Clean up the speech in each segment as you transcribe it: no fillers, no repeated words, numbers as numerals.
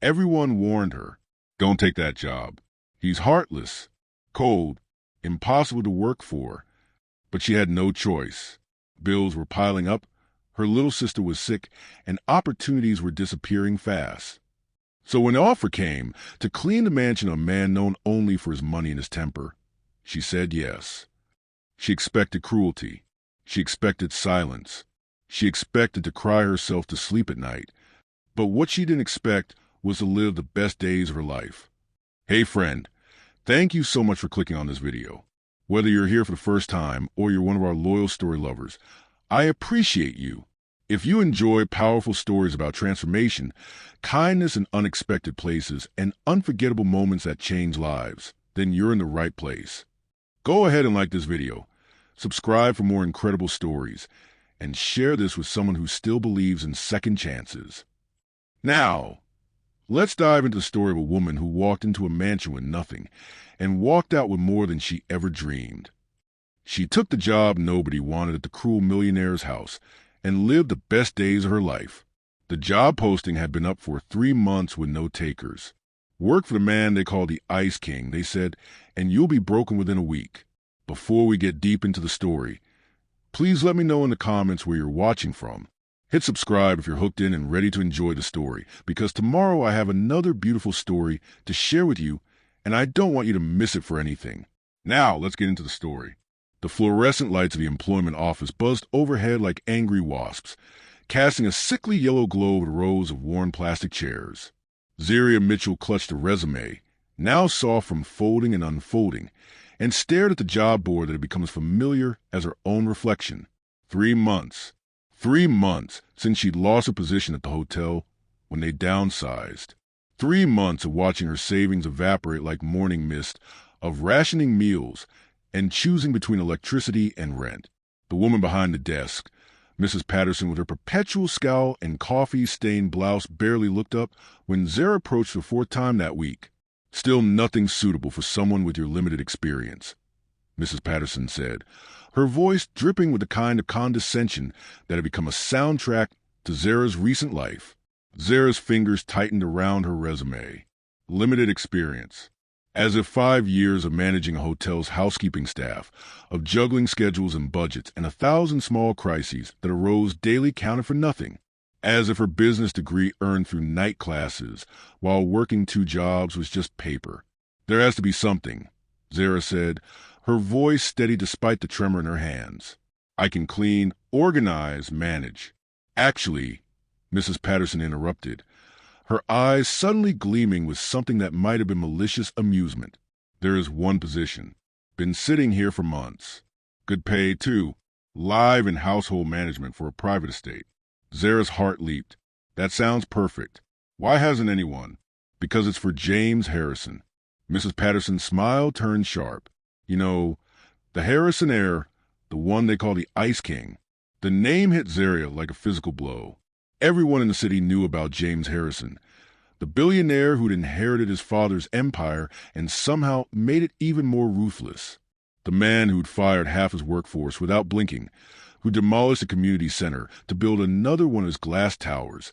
Everyone warned her, "Don't take that job. He's heartless, cold, impossible to work for." But she had no choice. Bills were piling up, her little sister was sick, and opportunities were disappearing fast. So when the offer came to clean the mansion of a man known only for his money and his temper, she said yes. She expected cruelty. She expected silence. She expected to cry herself to sleep at night. But what she didn't expect was to live the best days of her life. Hey friend, thank you so much for clicking on this video. Whether you're here for the first time or you're one of our loyal story lovers, I appreciate you. If you enjoy powerful stories about transformation, kindness in unexpected places, and unforgettable moments that change lives, then you're in the right place. Go ahead and like this video, subscribe for more incredible stories, and share this with someone who still believes in second chances. Now, let's dive into the story of a woman who walked into a mansion with nothing and walked out with more than she ever dreamed. She took the job nobody wanted at the cruel millionaire's house and lived the best days of her life. The job posting had been up for 3 months with no takers. Work for the man they call the Ice King, they said, and you'll be broken within a week. Before we get deep into the story, please let me know in the comments where you're watching from. Hit subscribe if you're hooked in and ready to enjoy the story, because tomorrow I have another beautiful story to share with you, and I don't want you to miss it for anything. Now, let's get into the story. The fluorescent lights of the employment office buzzed overhead like angry wasps, casting a sickly yellow glow over the rows of worn plastic chairs. Zaria Mitchell clutched a resume, now soft from folding and unfolding, and stared at the job board that had become as familiar as her own reflection. 3 months. 3 months since she'd lost her position at the hotel when they downsized. 3 months of watching her savings evaporate like morning mist, of rationing meals, and choosing between electricity and rent. The woman behind the desk, Mrs. Patterson, with her perpetual scowl and coffee-stained blouse, barely looked up when Zara approached for the 4th time that week. "Still nothing suitable for someone with your limited experience," Mrs. Patterson said, her voice dripping with the kind of condescension that had become a soundtrack to Zara's recent life. Zara's fingers tightened around her resume. Limited experience. As if 5 years of managing a hotel's housekeeping staff, of juggling schedules and budgets, and 1,000 small crises that arose daily counted for nothing. As if her business degree earned through night classes while working 2 jobs was just paper. "There has to be something," Zara said, her voice steady despite the tremor in her hands. "I can clean, organize, manage." "Actually," Mrs. Patterson interrupted, her eyes suddenly gleaming with something that might have been malicious amusement. "There is one position. Been sitting here for months. Good pay, too. Live in household management for a private estate." Zara's heart leaped. "That sounds perfect. Why hasn't anyone?" "Because it's for James Harrison." Mrs. Patterson's smile turned sharp. "You know, the Harrison heir, the one they call the Ice King." The name hit Zaria like a physical blow. Everyone in the city knew about James Harrison, the billionaire who'd inherited his father's empire and somehow made it even more ruthless. The man who'd fired half his workforce without blinking, who demolished a community center to build another one of his glass towers,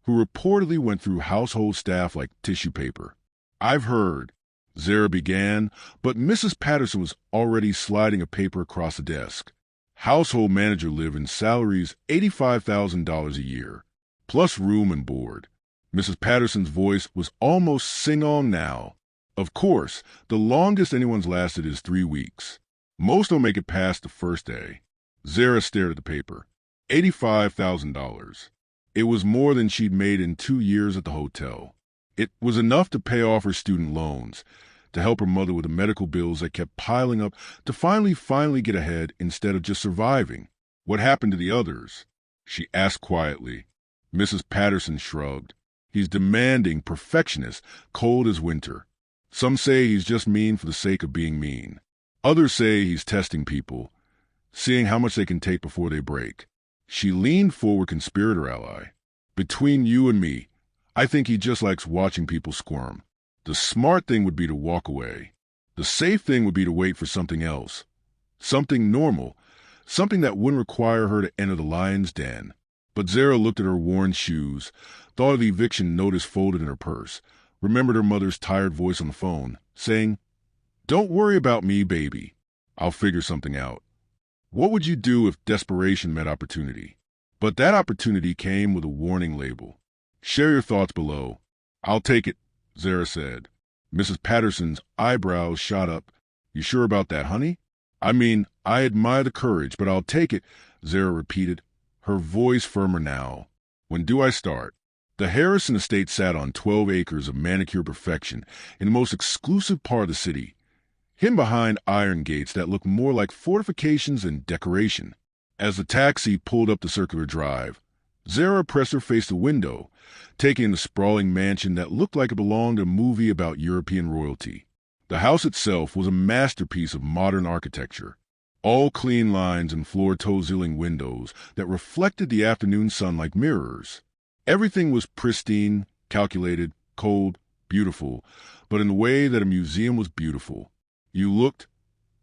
who reportedly went through household staff like tissue paper. "I've heard," Zara began, but Mrs. Patterson was already sliding a paper across the desk. Household manager live in salaries $85,000 a year, plus room and board. Mrs. Patterson's voice was almost sing-on now. "Of course, the longest anyone's lasted is 3 weeks. Most don't make it past the first day." Zara stared at the paper. $85,000. It was more than she'd made in 2 years at the hotel. It was enough to pay off her student loans, to help her mother with the medical bills that kept piling up, to finally get ahead instead of just surviving. "What happened to the others?" she asked quietly. Mrs. Patterson shrugged. "He's demanding, perfectionist, cold as winter. Some say he's just mean for the sake of being mean. Others say he's testing people, seeing how much they can take before they break." She leaned forward, conspirator ally. "Between you and me, I think he just likes watching people squirm. The smart thing would be to walk away. The safe thing would be to wait for something else. Something normal. Something that wouldn't require her to enter the lion's den." But Zara looked at her worn shoes, thought of the eviction notice folded in her purse, remembered her mother's tired voice on the phone, saying, "Don't worry about me, baby. I'll figure something out." What would you do if desperation met opportunity? But that opportunity came with a warning label. Share your thoughts below. "I'll take it," Zara said. Mrs. Patterson's eyebrows shot up. "You sure about that, honey?" "I mean, I admire the courage, but I'll take it," Zara repeated, her voice firmer now. "When do I start?" The Harrison estate sat on 12 acres of manicured perfection in the most exclusive part of the city, hidden behind iron gates that looked more like fortifications than decoration. As the taxi pulled up the circular drive, Zara pressed her face to the window, taking in the sprawling mansion that looked like it belonged to a movie about European royalty. The house itself was a masterpiece of modern architecture, all clean lines and floor-to-ceiling windows that reflected the afternoon sun like mirrors. Everything was pristine, calculated, cold, beautiful, but in the way that a museum was beautiful. You looked,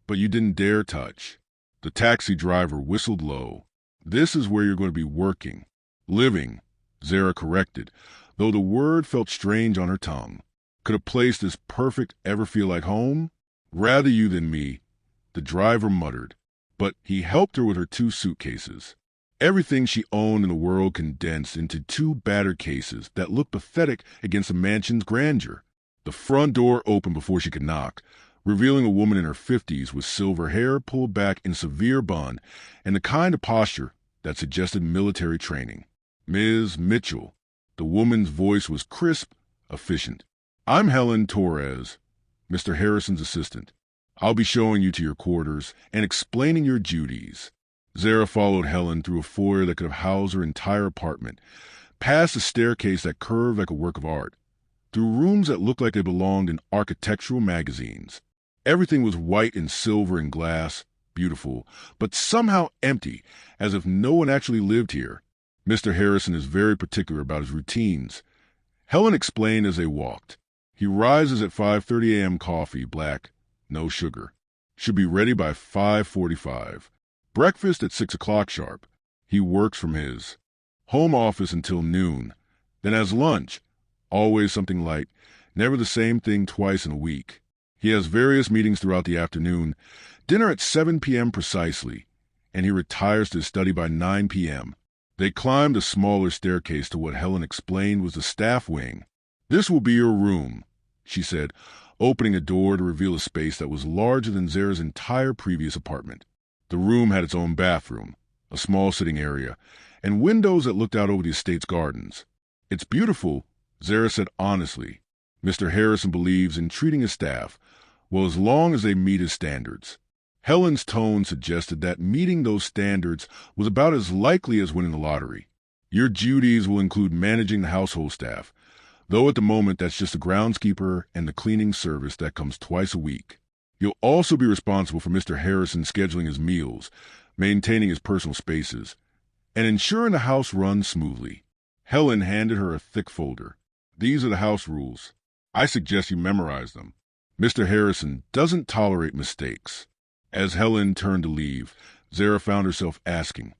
but you didn't dare touch. The taxi driver whistled low. "This is where you're going to be working. Living," Zara corrected, though the word felt strange on her tongue. Could a place this perfect ever feel like home? "Rather you than me," the driver muttered, but he helped her with her 2 suitcases. Everything she owned in the world condensed into 2 battered cases that looked pathetic against the mansion's grandeur. The front door opened before she could knock, revealing a woman in her 50s with silver hair pulled back in a severe bun and the kind of posture that suggested military training. "Ms. Mitchell." The woman's voice was crisp, efficient. "I'm Helen Torres, Mr. Harrison's assistant. I'll be showing you to your quarters and explaining your duties." Zara followed Helen through a foyer that could have housed her entire apartment, past a staircase that curved like a work of art, through rooms that looked like they belonged in architectural magazines. Everything was white and silver and glass, beautiful, but somehow empty, as if no one actually lived here. "Mr. Harrison is very particular about his routines," Helen explained as they walked. "He rises at 5:30 a.m. coffee, black, no sugar. Should be ready by 5:45. Breakfast at 6 o'clock sharp. He works from his home office until noon, then has lunch, always something light, never the same thing twice in a week. He has various meetings throughout the afternoon, dinner at 7 p.m. precisely, and he retires to his study by 9 p.m. They climbed a smaller staircase to what Helen explained was the staff wing. "This will be your room," she said, opening a door to reveal a space that was larger than Zara's entire previous apartment. The room had its own bathroom, a small sitting area, and windows that looked out over the estate's gardens. "It's beautiful," Zara said honestly. "Mr. Harrison believes in treating his staff well as long as they meet his standards." Helen's tone suggested that meeting those standards was about as likely as winning the lottery. "Your duties will include managing the household staff, though at the moment that's just the groundskeeper and the cleaning service that comes twice a week. You'll also be responsible for Mr. Harrison scheduling his meals, maintaining his personal spaces, and ensuring the house runs smoothly." Helen handed her a thick folder. "These are the house rules. I suggest you memorize them. Mr. Harrison doesn't tolerate mistakes." As Helen turned to leave, Zara found herself asking,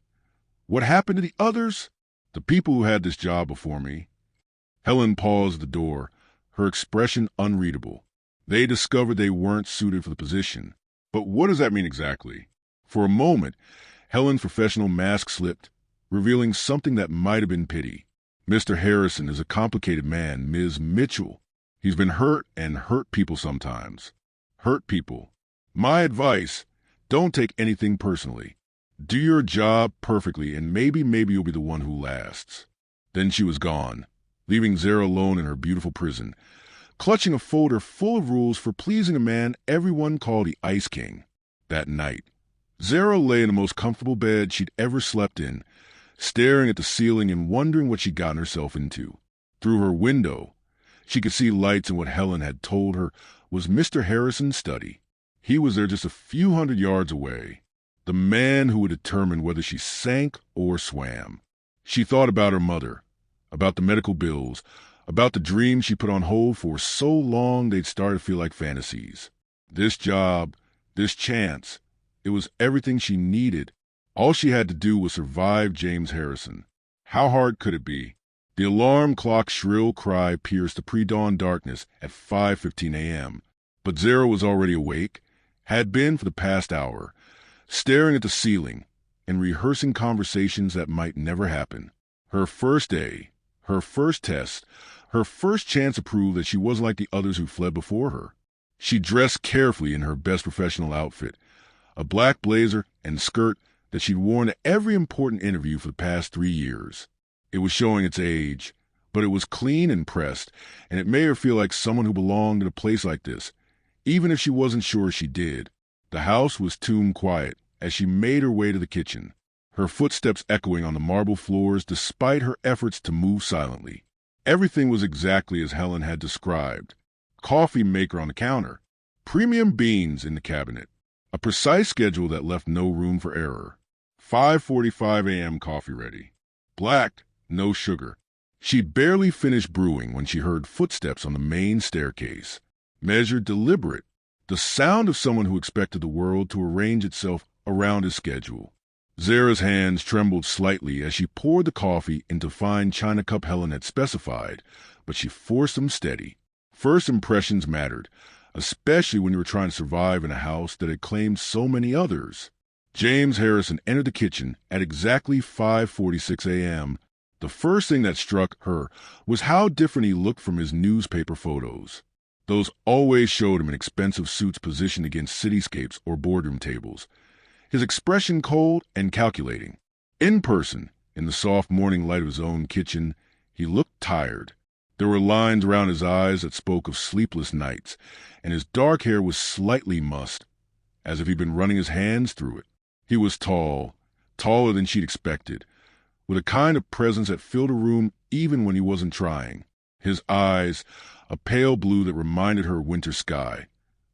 "What happened to the others? The people who had this job before me?" Helen paused at the door, her expression unreadable. "They discovered they weren't suited for the position." "But what does that mean exactly?" For a moment, Helen's professional mask slipped, revealing something that might have been pity. "Mr. Harrison is a complicated man, Ms. Mitchell. He's been hurt and hurt people sometimes. Hurt people. My advice, don't take anything personally. Do your job perfectly and maybe you'll be the one who lasts." Then she was gone, leaving Zara alone in her beautiful prison, clutching a folder full of rules for pleasing a man everyone called the Ice King. That night, Zara lay in the most comfortable bed she'd ever slept in, staring at the ceiling and wondering what she'd gotten herself into. Through her window, she could see lights in what Helen had told her was Mr. Harrison's study. He was there just a few hundred yards away, the man who would determine whether she sank or swam. She thought about her mother, about the medical bills, about the dreams she put on hold for so long they'd started to feel like fantasies. This job, this chance, it was everything she needed. All she had to do was survive James Harrison. How hard could it be? The alarm clock's shrill cry pierced the pre-dawn darkness at 5:15 a.m., but Zara was already awake, had been for the past hour, staring at the ceiling and rehearsing conversations that might never happen. Her first day, her first test, her first chance to prove that she wasn't like the others who fled before her. She dressed carefully in her best professional outfit, a black blazer and skirt that she'd worn to every important interview for the past 3 years. It was showing its age, but it was clean and pressed, and it made her feel like someone who belonged in a place like this, even if she wasn't sure she did. The house was tomb quiet as she made her way to the kitchen, her footsteps echoing on the marble floors despite her efforts to move silently. Everything was exactly as Helen had described. Coffee maker on the counter, premium beans in the cabinet, a precise schedule that left no room for error. 5:45 a.m. coffee ready. Black, no sugar. She'd barely finished brewing when she heard footsteps on the main staircase. Measured, deliberate, the sound of someone who expected the world to arrange itself around his schedule. Zara's hands trembled slightly as she poured the coffee into fine china cup Helen had specified, but she forced them steady. First impressions mattered, especially when you were trying to survive in a house that had claimed so many others. James Harrison entered the kitchen at exactly 5:46 a.m. The first thing that struck her was how different he looked from his newspaper photos. Those always showed him in expensive suits positioned against cityscapes or boardroom tables. His expression cold and calculating. In person, in the soft morning light of his own kitchen, he looked tired. There were lines around his eyes that spoke of sleepless nights, and his dark hair was slightly mussed, as if he'd been running his hands through it. He was tall, taller than she'd expected, with a kind of presence that filled a room even when he wasn't trying. His eyes, a pale blue that reminded her of winter sky,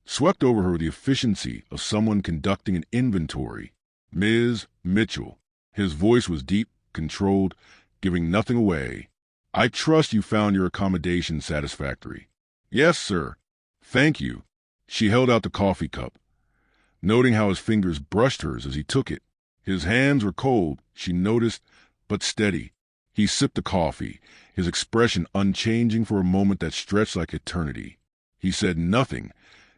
swept over her with the efficiency of someone conducting an inventory. Ms. Mitchell. His voice was deep, controlled, giving nothing away. I trust you found your accommodation satisfactory. Yes, sir. Thank you. She held out the coffee cup, noting how his fingers brushed hers as he took it. His hands were cold, she noticed, but steady. He sipped the coffee, his expression unchanging for a moment that stretched like eternity. He said nothing,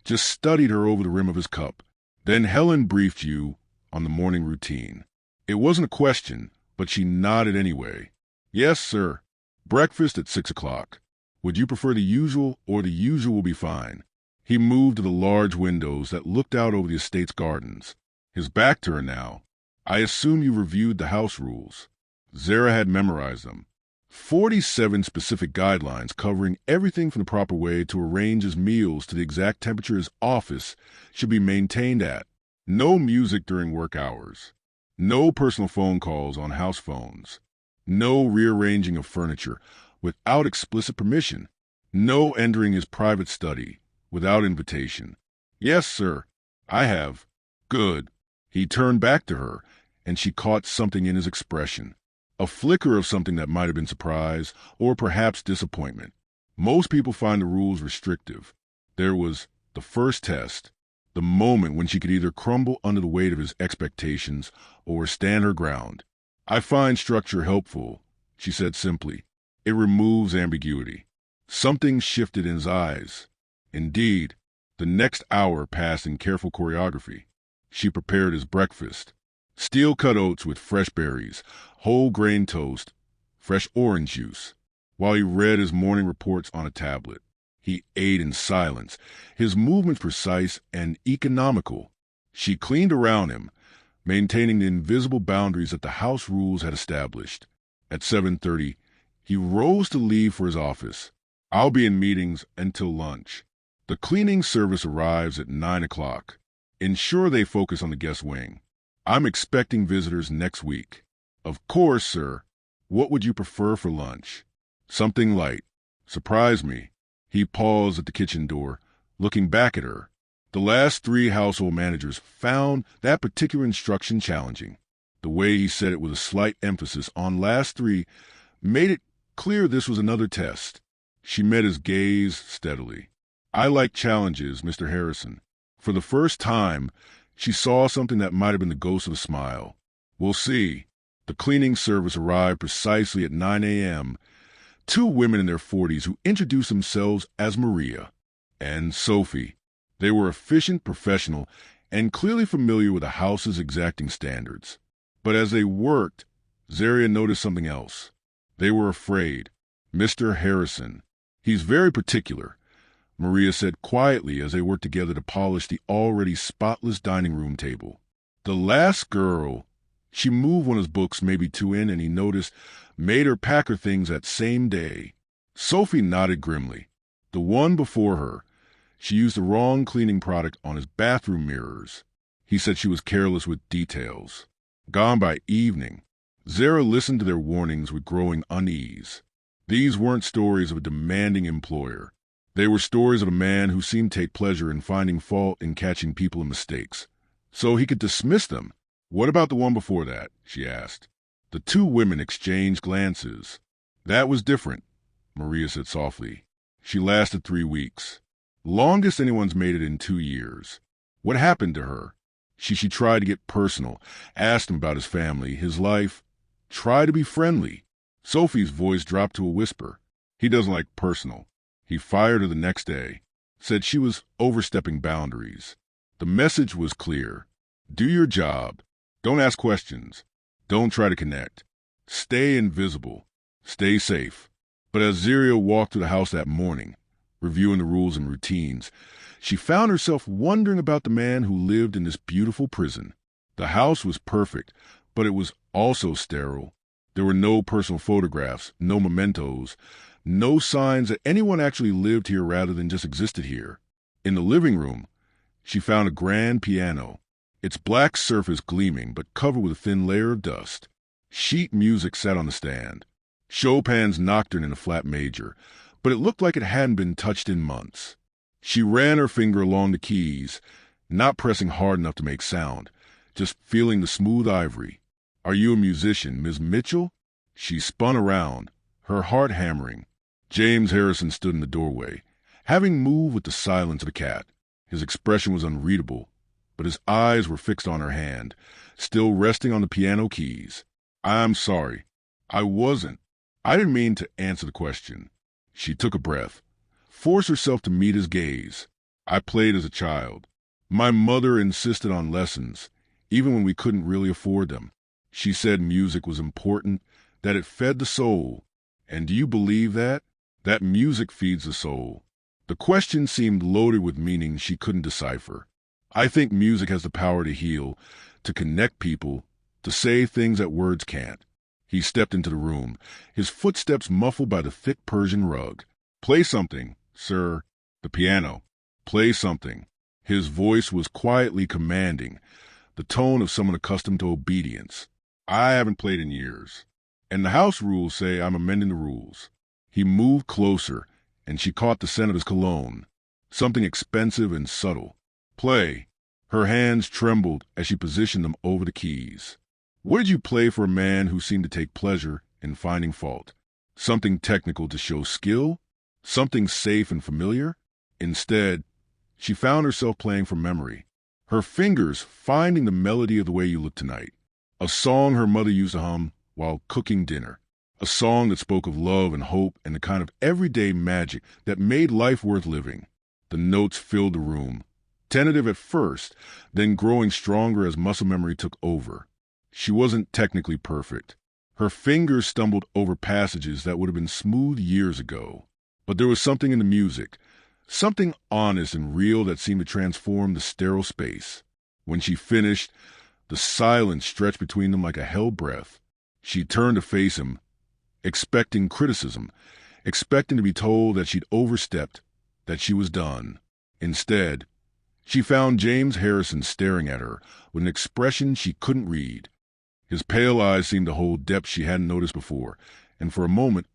just studied her over the rim of his cup. Then Helen briefed you on the morning routine. It wasn't a question, but she nodded anyway. Yes, sir. Breakfast at 6 o'clock. Would you prefer the usual, or the usual will be fine? He moved to the large windows that looked out over the estate's gardens. His back to her now. I assume you reviewed the house rules. Zara had memorized them. 47 specific guidelines covering everything from the proper way to arrange his meals to the exact temperature his office should be maintained at. No music during work hours. No personal phone calls on house phones. No rearranging of furniture without explicit permission. No entering his private study without invitation. Yes, sir. I have. Good. He turned back to her, and she caught something in his expression. A flicker of something that might have been surprise or perhaps disappointment. Most people find the rules restrictive. There was the first test, the moment when she could either crumble under the weight of his expectations or stand her ground. I find structure helpful, she said simply. It removes ambiguity. Something shifted in his eyes. Indeed, the next hour passed in careful choreography. She prepared his breakfast. Steel-cut oats with fresh berries, whole grain toast, fresh orange juice, while he read his morning reports on a tablet. He ate in silence, his movements precise and economical. She cleaned around him, maintaining the invisible boundaries that the house rules had established. At 7:30, he rose to leave for his office. I'll be in meetings until lunch. The cleaning service arrives at 9 o'clock. Ensure they focus on the guest wing. I'm expecting visitors next week. Of course, sir. What would you prefer for lunch? Something light. Surprise me. He paused at the kitchen door, looking back at her. The last 3 household managers found that particular instruction challenging. The way he said it with a slight emphasis on last 3 made it clear this was another test. She met his gaze steadily. I like challenges, Mr. Harrison. For the first time, she saw something that might have been the ghost of a smile. We'll see. The cleaning service arrived precisely at 9 a.m. Two women in their 40s who introduced themselves as Maria and Sophie. They were efficient, professional, and clearly familiar with the house's exacting standards. But as they worked, Zaria noticed something else. They were afraid. Mr. Harrison. He's very particular, Maria said quietly as they worked together to polish the already spotless dining room table. The last girl, she moved one of his books maybe two in, and he noticed, made her pack her things that same day. Sophie nodded grimly. The one before her, she used the wrong cleaning product on his bathroom mirrors. He said she was careless with details. Gone by evening, Zara listened to their warnings with growing unease. These weren't stories of a demanding employer. They were stories of a man who seemed to take pleasure in finding fault and catching people in mistakes, so he could dismiss them. What about the one before that? She asked. The two women exchanged glances. That was different, Maria said softly. She lasted 3 weeks. Longest anyone's made it in 2 years. What happened to her? She tried to get personal, asked him about his family, his life, tried to be friendly. Sophie's voice dropped to a whisper. He doesn't like personal. He fired her the next day, said she was overstepping boundaries. The message was clear. Do your job. Don't ask questions. Don't try to connect. Stay invisible. Stay safe. But as Zaria walked through the house that morning, reviewing the rules and routines, she found herself wondering about the man who lived in this beautiful prison. The house was perfect, but it was also sterile. There were no personal photographs, no mementos, no signs that anyone actually lived here rather than just existed here. In the living room, she found a grand piano, its black surface gleaming but covered with a thin layer of dust. Sheet music sat on the stand. Chopin's Nocturne in a flat major, but it looked like it hadn't been touched in months. She ran her finger along the keys, not pressing hard enough to make sound, just feeling the smooth ivory. Are you a musician, Miss Mitchell? She spun around, her heart hammering. James Harrison stood in the doorway, having moved with the silence of a cat. His expression was unreadable, but his eyes were fixed on her hand, still resting on the piano keys. I'm sorry. I didn't mean to answer the question. She took a breath, forced herself to meet his gaze. I played as a child. My mother insisted on lessons, even when we couldn't really afford them. She said music was important, that it fed the soul. And do you believe that? That music feeds the soul. The question seemed loaded with meaning she couldn't decipher. I think music has the power to heal, to connect people, to say things that words can't. He stepped into the room, his footsteps muffled by the thick Persian rug. Play something, sir. The piano. Play something. His voice was quietly commanding, the tone of someone accustomed to obedience. I haven't played in years, and the house rules say I'm amending the rules. He moved closer, and she caught the scent of his cologne, something expensive and subtle. Play. Her hands trembled as she positioned them over the keys. What did you play for a man who seemed to take pleasure in finding fault? Something technical to show skill? Something safe and familiar? Instead, she found herself playing from memory, her fingers finding the melody of The Way You Look Tonight, a song her mother used to hum while cooking dinner, a song that spoke of love and hope and the kind of everyday magic that made life worth living. The notes filled the room, tentative at first, then growing stronger as muscle memory took over. She wasn't technically perfect. Her fingers stumbled over passages that would have been smooth years ago. But there was something in the music, something honest and real that seemed to transform the sterile space. When she finished, the silence stretched between them like a held breath. She turned to face him, expecting criticism, expecting to be told that she'd overstepped, that she was done. Instead, she found James Harrison staring at her with an expression she couldn't read. His pale eyes seemed to hold depth she hadn't noticed before, and for a moment,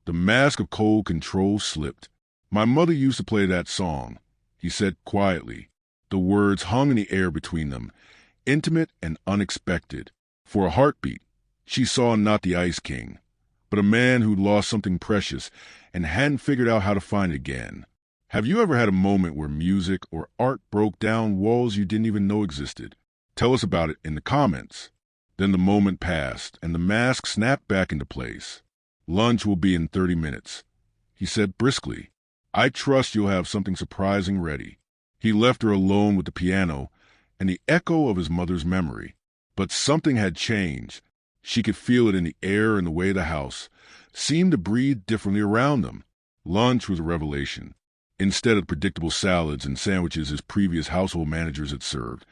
the mask of cold control slipped. My mother used to play that song, he said quietly. The words hung in the air between them, intimate and unexpected. For a heartbeat, she saw not the Ice King, but a man who'd lost something precious and hadn't figured out how to find it again. Have you ever had a moment where music or art broke down walls you didn't even know existed? Tell us about it in the comments. Then the moment passed, and the mask snapped back into place. "Lunch will be in 30 minutes," he said briskly. "I trust you'll have something surprising ready." He left her alone with the piano and the echo of his mother's memory. But something had changed. She could feel it in the air and the way the house seemed to breathe differently around them. Lunch was a revelation. Instead of predictable salads and sandwiches his previous household managers had served,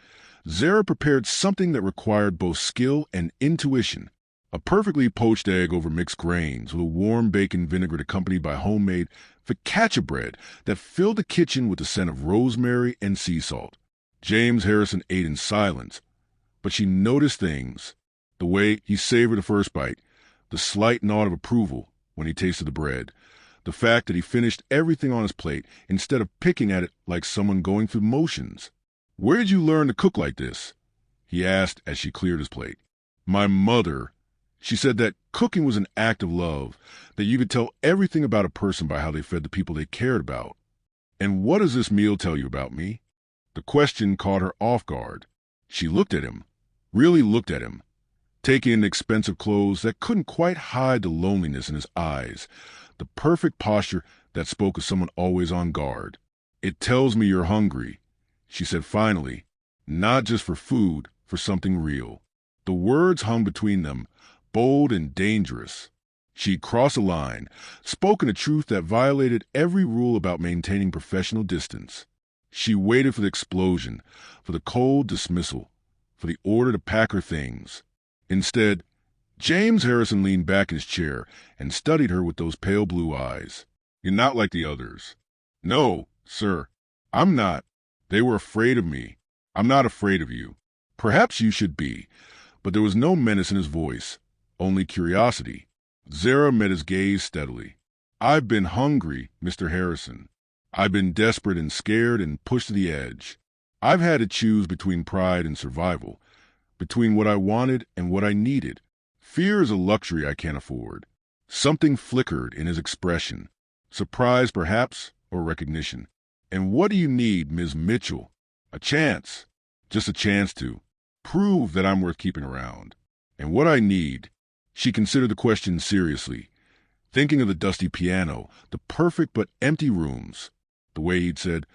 Zara prepared something that required both skill and intuition. A perfectly poached egg over mixed grains with a warm bacon vinaigrette accompanied by homemade focaccia bread that filled the kitchen with the scent of rosemary and sea salt. James Harrison ate in silence, but she noticed things. The way he savored the first bite, the slight nod of approval when he tasted the bread, the fact that he finished everything on his plate instead of picking at it like someone going through motions. "Where did you learn to cook like this?" he asked as she cleared his plate. "My mother. She said that cooking was an act of love, that you could tell everything about a person by how they fed the people they cared about." "And what does this meal tell you about me?" The question caught her off guard. She looked at him, really looked at him, taking in expensive clothes that couldn't quite hide the loneliness in his eyes, the perfect posture that spoke of someone always on guard. "It tells me you're hungry," she said finally, "not just for food, for something real." The words hung between them, bold and dangerous. She'd crossed a line, spoken a truth that violated every rule about maintaining professional distance. She waited for the explosion, for the cold dismissal, for the order to pack her things. Instead, James Harrison leaned back in his chair and studied her with those pale blue eyes. "You're not like the others." "No, sir, I'm not. They were afraid of me. I'm not afraid of you." "Perhaps you should be." But there was no menace in his voice, only curiosity. Zara met his gaze steadily. "I've been hungry, Mr. Harrison. I've been desperate and scared and pushed to the edge. I've had to choose between pride and survival, between what I wanted and what I needed. Fear is a luxury I can't afford." Something flickered in his expression. Surprise, perhaps, or recognition. "And what do you need, Ms. Mitchell?" "A chance. Just a chance to prove that I'm worth keeping around." "And what I need." She considered the question seriously, thinking of the dusty piano, the perfect but empty rooms, the way he'd said,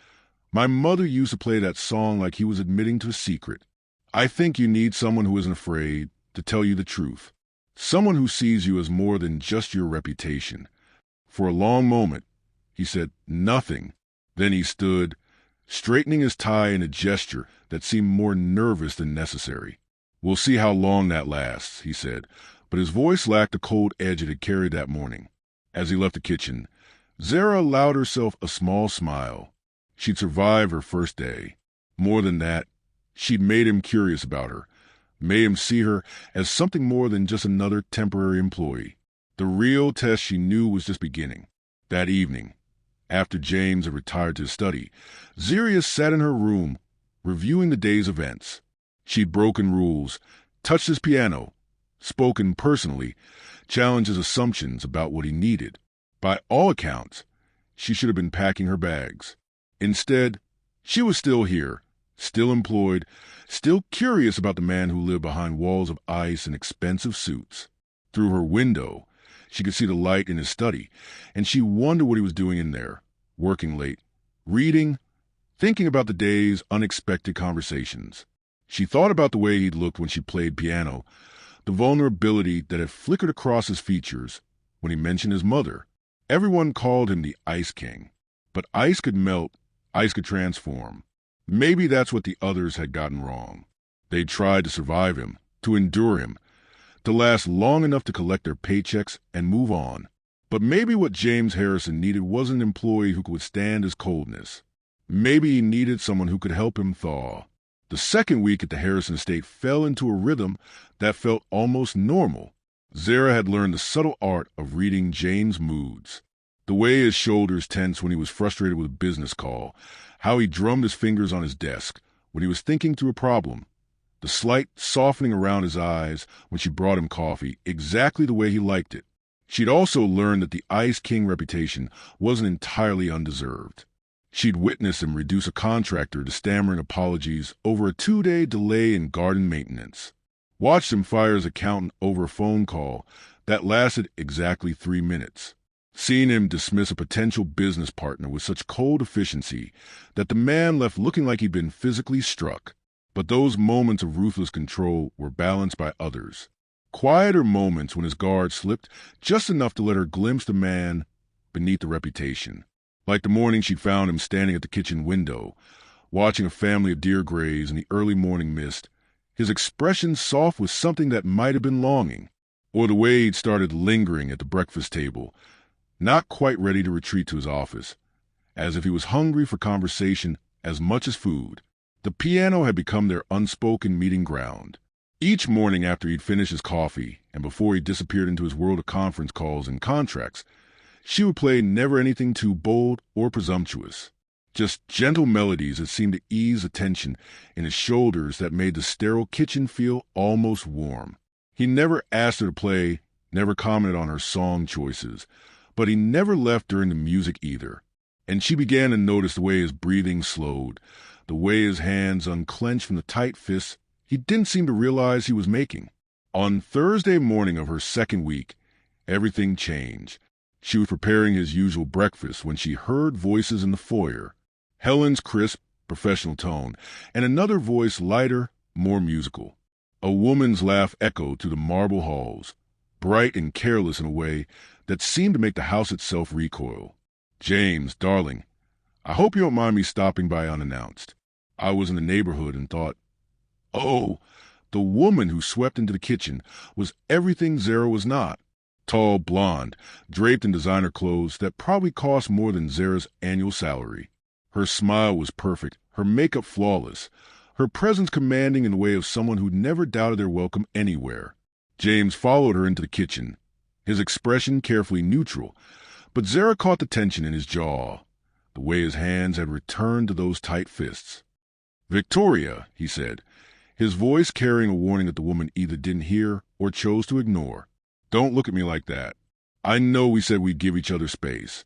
"My mother used to play that song," like he was admitting to a secret. "I think you need someone who isn't afraid to tell you the truth. Someone who sees you as more than just your reputation." For a long moment, he said nothing. Then he stood, straightening his tie in a gesture that seemed more nervous than necessary. "We'll see how long that lasts," he said, but his voice lacked the cold edge it had carried that morning. As he left the kitchen, Zara allowed herself a small smile. She'd survived her first day. More than that, she'd made him curious about her, made him see her as something more than just another temporary employee. The real test, she knew, was just beginning. That evening, after James had retired to his study, Zara sat in her room, reviewing the day's events. She'd broken rules, touched his piano, spoken personally, challenged his assumptions about what he needed. By all accounts, she should have been packing her bags. Instead, she was still here, still employed, still curious about the man who lived behind walls of ice and expensive suits. Through her window, she could see the light in his study, and she wondered what he was doing in there, working late, reading, thinking about the day's unexpected conversations. She thought about the way he'd looked when she played piano, the vulnerability that had flickered across his features when he mentioned his mother. Everyone called him the Ice King, but ice could melt, ice could transform. Maybe that's what the others had gotten wrong. They'd tried to survive him, to endure him, to last long enough to collect their paychecks and move on. But maybe what James Harrison needed wasn't an employee who could withstand his coldness. Maybe he needed someone who could help him thaw. The second week at the Harrison estate fell into a rhythm that felt almost normal. Zara had learned the subtle art of reading James' moods. The way his shoulders tensed when he was frustrated with a business call, how he drummed his fingers on his desk when he was thinking through a problem, the slight softening around his eyes when she brought him coffee, exactly the way he liked it. She'd also learned that the Ice King reputation wasn't entirely undeserved. She'd witnessed him reduce a contractor to stammering apologies over a 2-day delay in garden maintenance. watched him fire his accountant over a phone call that lasted exactly 3 minutes. Seeing him dismiss a potential business partner with such cold efficiency that the man left looking like he'd been physically struck. But those moments of ruthless control were balanced by others. Quieter moments when his guard slipped just enough to let her glimpse the man beneath the reputation. Like the morning she'd found him standing at the kitchen window, watching a family of deer graze in the early morning mist, his expression soft with something that might have been longing. Or the way he'd started lingering at the breakfast table, not quite ready to retreat to his office, as if he was hungry for conversation as much as food. The piano had become their unspoken meeting ground. Each morning after he'd finished his coffee and before he disappeared into his world of conference calls and contracts, she would play never anything too bold or presumptuous, just gentle melodies that seemed to ease the tension in his shoulders that made the sterile kitchen feel almost warm. He never asked her to play, never commented on her song choices, but he never left during the music either. And she began to notice the way his breathing slowed, the way his hands unclenched from the tight fists he didn't seem to realize he was making. On Thursday morning of her second week, everything changed. She was preparing his usual breakfast when she heard voices in the foyer. Helen's crisp, professional tone, and another voice lighter, more musical. A woman's laugh echoed through the marble halls, bright and careless in a way that seemed to make the house itself recoil. "James, darling, I hope you don't mind me stopping by unannounced. I was in the neighborhood and thought..." Oh, the woman who swept into the kitchen was everything Zara was not. Tall, blonde, draped in designer clothes that probably cost more than Zara's annual salary. Her smile was perfect, her makeup flawless, her presence commanding in the way of someone who never doubted their welcome anywhere. James followed her into the kitchen, his expression carefully neutral, but Zara caught the tension in his jaw, the way his hands had returned to those tight fists. "Victoria," he said, his voice carrying a warning that the woman either didn't hear or chose to ignore. "Don't look at me like that. I know we said we'd give each other space,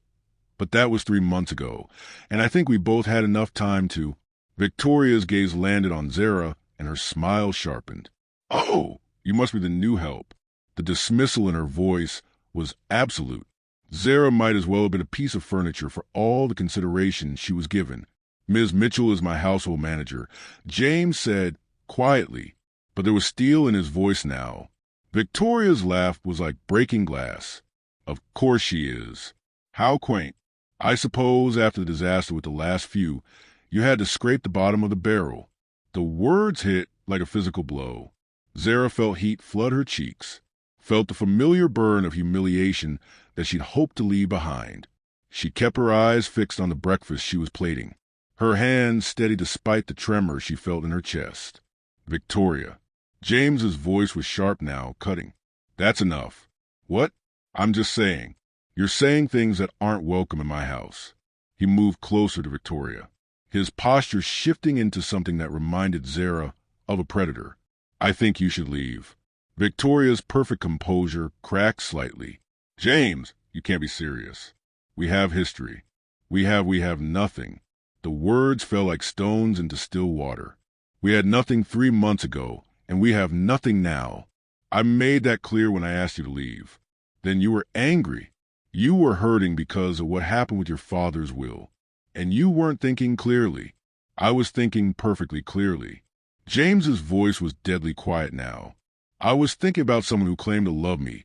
but that was 3 months ago, and I think we both had enough time to..." Victoria's gaze landed on Zara, and her smile sharpened. "Oh, you must be the new help." The dismissal in her voice was absolute. Zara might as well have been a piece of furniture for all the consideration she was given. "Ms. Mitchell is my household manager," James said quietly, but there was steel in his voice now. Victoria's laugh was like breaking glass. "Of course she is. How quaint. I suppose after the disaster with the last few, you had to scrape the bottom of the barrel." The words hit like a physical blow. Zara felt heat flood her cheeks, felt the familiar burn of humiliation that she'd hoped to leave behind. She kept her eyes fixed on the breakfast she was plating, her hands steady despite the tremor she felt in her chest. "Victoria." James's voice was sharp now, cutting. "That's enough." "What?" "I'm just saying. You're saying things that aren't welcome in my house." He moved closer to Victoria, his posture shifting into something that reminded Zara of a predator. "I think you should leave." Victoria's perfect composure cracked slightly. "James, you can't be serious. We have history. We have nothing." The words fell like stones into still water. "We had nothing 3 months ago, and we have nothing now. I made that clear when I asked you to leave. Then you were angry. You were hurting because of what happened with your father's will. And you weren't thinking clearly. I was thinking perfectly clearly." James's voice was deadly quiet now. "I was thinking about someone who claimed to love me,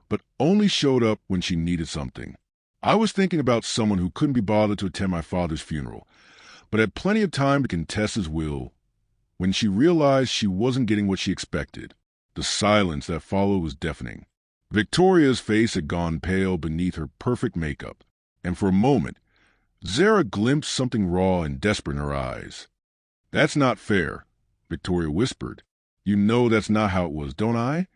but only showed up when she needed something. I was thinking about someone who couldn't be bothered to attend my father's funeral, but had plenty of time to contest his will. When she realized she wasn't getting what she expected, the silence that followed was deafening." Victoria's face had gone pale beneath her perfect makeup, and for a moment, Zara glimpsed something raw and desperate in her eyes. "That's not fair," Victoria whispered. "You know that's not how it was, don't I?"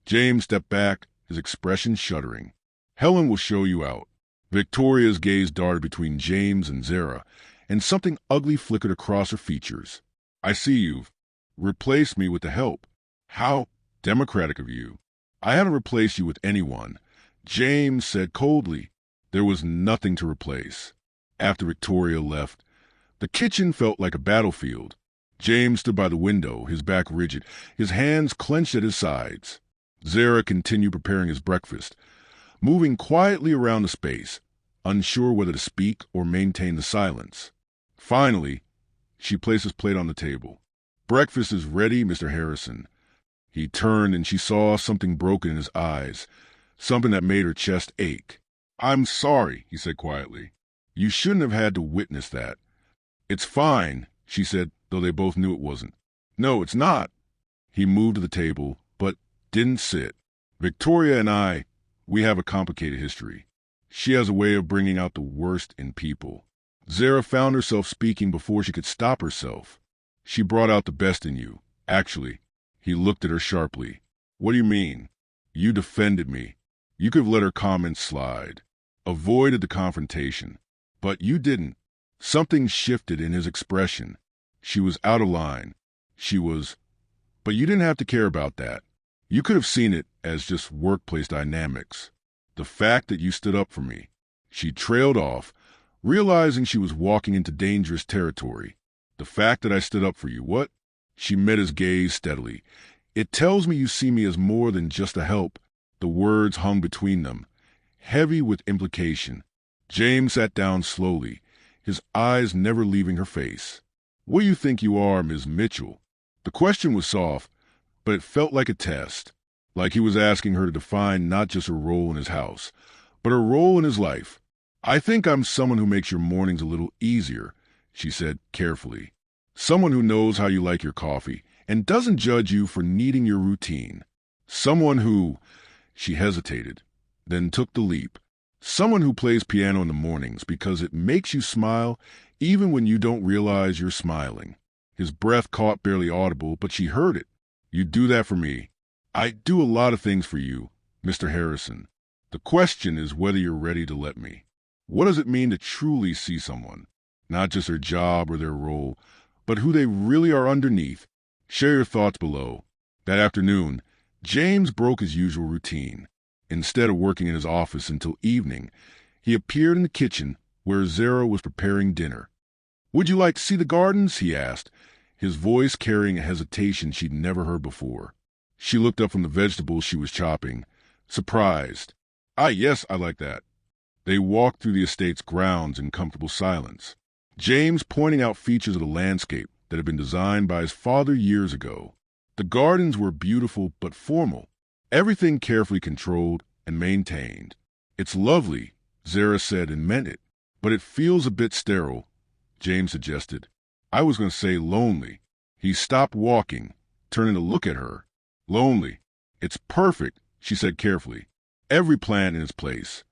James stepped back, his expression shuddering. "Helen will show you out." Victoria's gaze darted between James and Zara, and something ugly flickered across her features. "I see you've replaced me with the help. How democratic of you." "I haven't replaced you with anyone," James said coldly. There was nothing to replace. After Victoria left, the kitchen felt like a battlefield. James stood by the window, his back rigid, his hands clenched at his sides. Zara continued preparing his breakfast, moving quietly around the space, unsure whether to speak or maintain the silence. Finally, she placed his plate on the table. "Breakfast is ready, Mr. Harrison." He turned and she saw something broken in his eyes, something that made her chest ache. "I'm sorry," he said quietly. "You shouldn't have had to witness that." "It's fine," she said, though they both knew it wasn't. "No, it's not." He moved to the table, but didn't sit. "Victoria and we have a complicated history. She has a way of bringing out the worst in people." Zara found herself speaking before she could stop herself. "She brought out the best in you, actually." He looked at her sharply. "What do you mean?" "You defended me. You could have let her comments slide, avoided the confrontation. But you didn't." Something shifted in his expression. She was out of line. But you didn't have to care about that. You could have seen it as just workplace dynamics. The fact that you stood up for me." She trailed off, realizing she was walking into dangerous territory. "The fact that I stood up for you, what?" She met his gaze steadily. "It tells me you see me as more than just a help." The words hung between them, heavy with implication. James sat down slowly, his eyes never leaving her face. "What do you think you are, Ms. Mitchell?" The question was soft, but it felt like a test, like he was asking her to define not just her role in his house, but her role in his life. "I think I'm someone who makes your mornings a little easier," she said carefully. "Someone who knows how you like your coffee and doesn't judge you for needing your routine. Someone who—" She hesitated, then took the leap. "Someone who plays piano in the mornings because it makes you smile even when you don't realize you're smiling." His breath caught barely audible, but she heard it. "You do that for me." "I do a lot of things for you, Mr. Harrison. The question is whether you're ready to let me." What does it mean to truly see someone? Not just their job or their role, but who they really are underneath. Share your thoughts below. That afternoon, James broke his usual routine. Instead of working in his office until evening, he appeared in the kitchen where Zara was preparing dinner. "Would you like to see the gardens?" he asked, his voice carrying a hesitation she'd never heard before. She looked up from the vegetables she was chopping, surprised. Yes, I like that." They walked through the estate's grounds in comfortable silence, James pointing out features of the landscape that had been designed by his father years ago. The gardens were beautiful but formal, everything carefully controlled and maintained. "It's lovely," Zara said and meant it, "but it feels a bit sterile," James suggested. "I was going to say lonely." He stopped walking, turning to look at her. "Lonely. It's perfect," she said carefully. "Every plant in its place.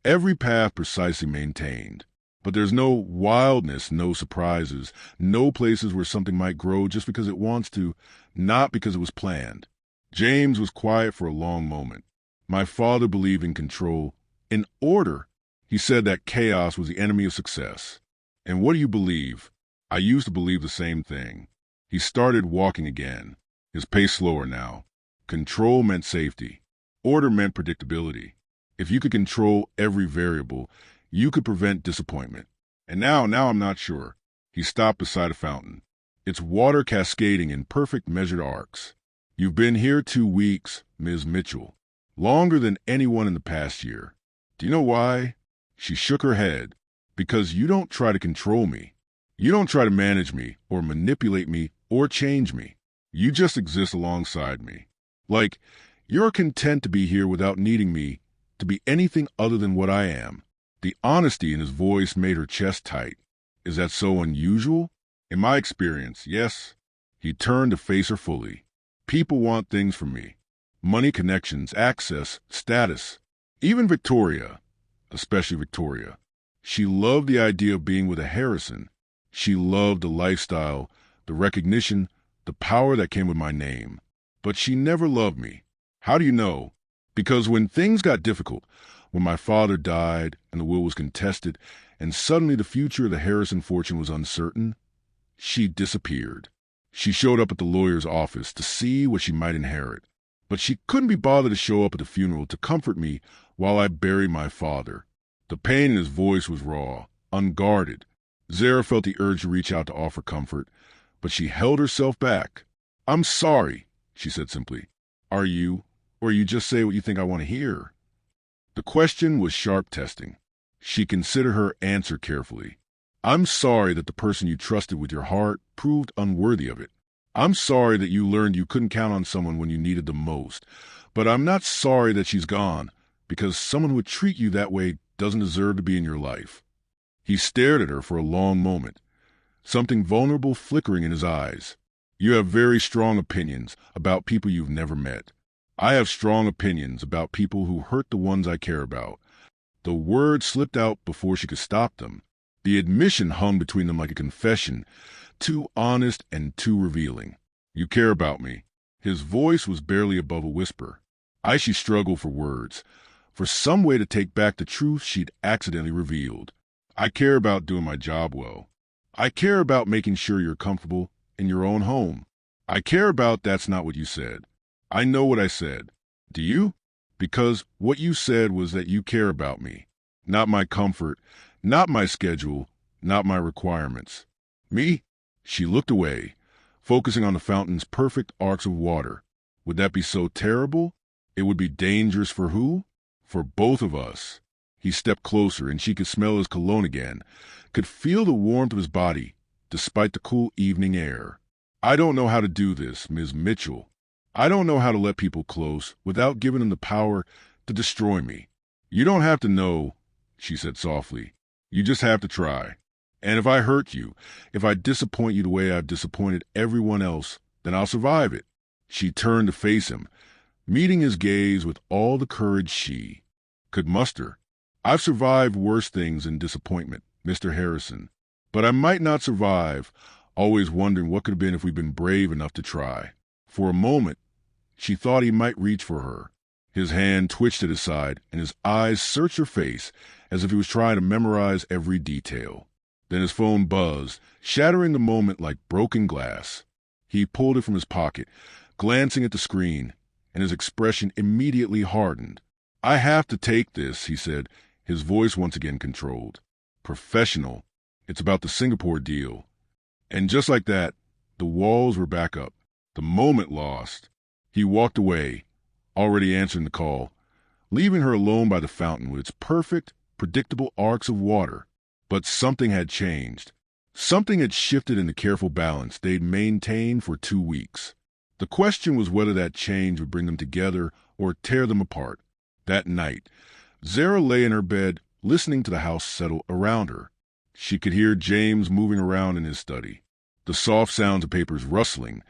Every path precisely maintained. But there's no wildness, no surprises, no places where something might grow just because it wants to, not because it was planned." James was quiet for a long moment. "My father believed in control, in order. He said that chaos was the enemy of success." "And what do you believe?" "I used to believe the same thing." He started walking again, his pace slower now. Control meant safety. Order meant predictability. If you could control every variable, you could prevent disappointment. "And now I'm not sure." He stopped beside a fountain, its water cascading in perfect measured arcs. "You've been here 2 weeks, Ms. Mitchell. Longer than anyone in the past year. Do you know why?" She shook her head. "Because you don't try to control me. You don't try to manage me or manipulate me or change me. You just exist alongside me. Like, you're content to be here without needing me to be anything other than what I am." The honesty in his voice made her chest tight. "Is that so unusual?" "In my experience, yes." He turned to face her fully. "People want things from me. Money, connections, access, status. Even Victoria, especially Victoria. She loved the idea of being with a Harrison. She loved the lifestyle, the recognition, the power that came with my name. But she never loved me. How do you know? Because when things got difficult, when my father died and the will was contested, and suddenly the future of the Harrison fortune was uncertain, she disappeared. She showed up at the lawyer's office to see what she might inherit. But she couldn't be bothered to show up at the funeral to comfort me while I buried my father." The pain in his voice was raw, unguarded. Zara felt the urge to reach out to offer comfort, but she held herself back. "I'm sorry," she said simply. "Are you? Or you just say what you think I want to hear?" The question was sharp testing. She considered her answer carefully. "I'm sorry that the person you trusted with your heart proved unworthy of it. I'm sorry that you learned you couldn't count on someone when you needed them most. But I'm not sorry that she's gone, because someone who would treat you that way doesn't deserve to be in your life." He stared at her for a long moment, something vulnerable flickering in his eyes. "You have very strong opinions about people you've never met. I have strong opinions about people who hurt the ones I care about." The words slipped out before she could stop them. The admission hung between them like a confession, too honest and too revealing. "You care about me." His voice was barely above a whisper. She struggled for words, for some way to take back the truth she'd accidentally revealed. "I care about doing my job well. I care about making sure you're comfortable in your own home. I care about that's not what you said. I know what I said. Do you? Because what you said was that you care about me. Not my comfort, not my schedule, not my requirements. Me?" She looked away, focusing on the fountain's perfect arcs of water. Would that be so terrible? It would be dangerous for who? For both of us. He stepped closer, and she could smell his cologne again, could feel the warmth of his body, despite the cool evening air. "I don't know how to do this, Ms. Mitchell. I don't know how to let people close without giving them the power to destroy me." "You don't have to know," she said softly. "You just have to try. And if I hurt you, if I disappoint you the way I've disappointed everyone else, then I'll survive it." She turned to face him, meeting his gaze with all the courage she could muster. "I've survived worse things than disappointment, Mr. Harrison. But I might not survive, always wondering what could have been if we'd been brave enough to try." For a moment, she thought he might reach for her. His hand twitched at his side, and his eyes searched her face as if he was trying to memorize every detail. Then his phone buzzed, shattering the moment like broken glass. He pulled it from his pocket, glancing at the screen, and his expression immediately hardened. "I have to take this," he said, his voice once again controlled. "Professional. It's about the Singapore deal." And just like that, the walls were back up, the moment lost. He walked away, already answering the call, leaving her alone by the fountain with its perfect, predictable arcs of water. But something had changed. Something had shifted in the careful balance they'd maintained for 2 weeks. The question was whether that change would bring them together or tear them apart. That night, Zara lay in her bed, listening to the house settle around her. She could hear James moving around in his study, the soft sounds of papers rustling,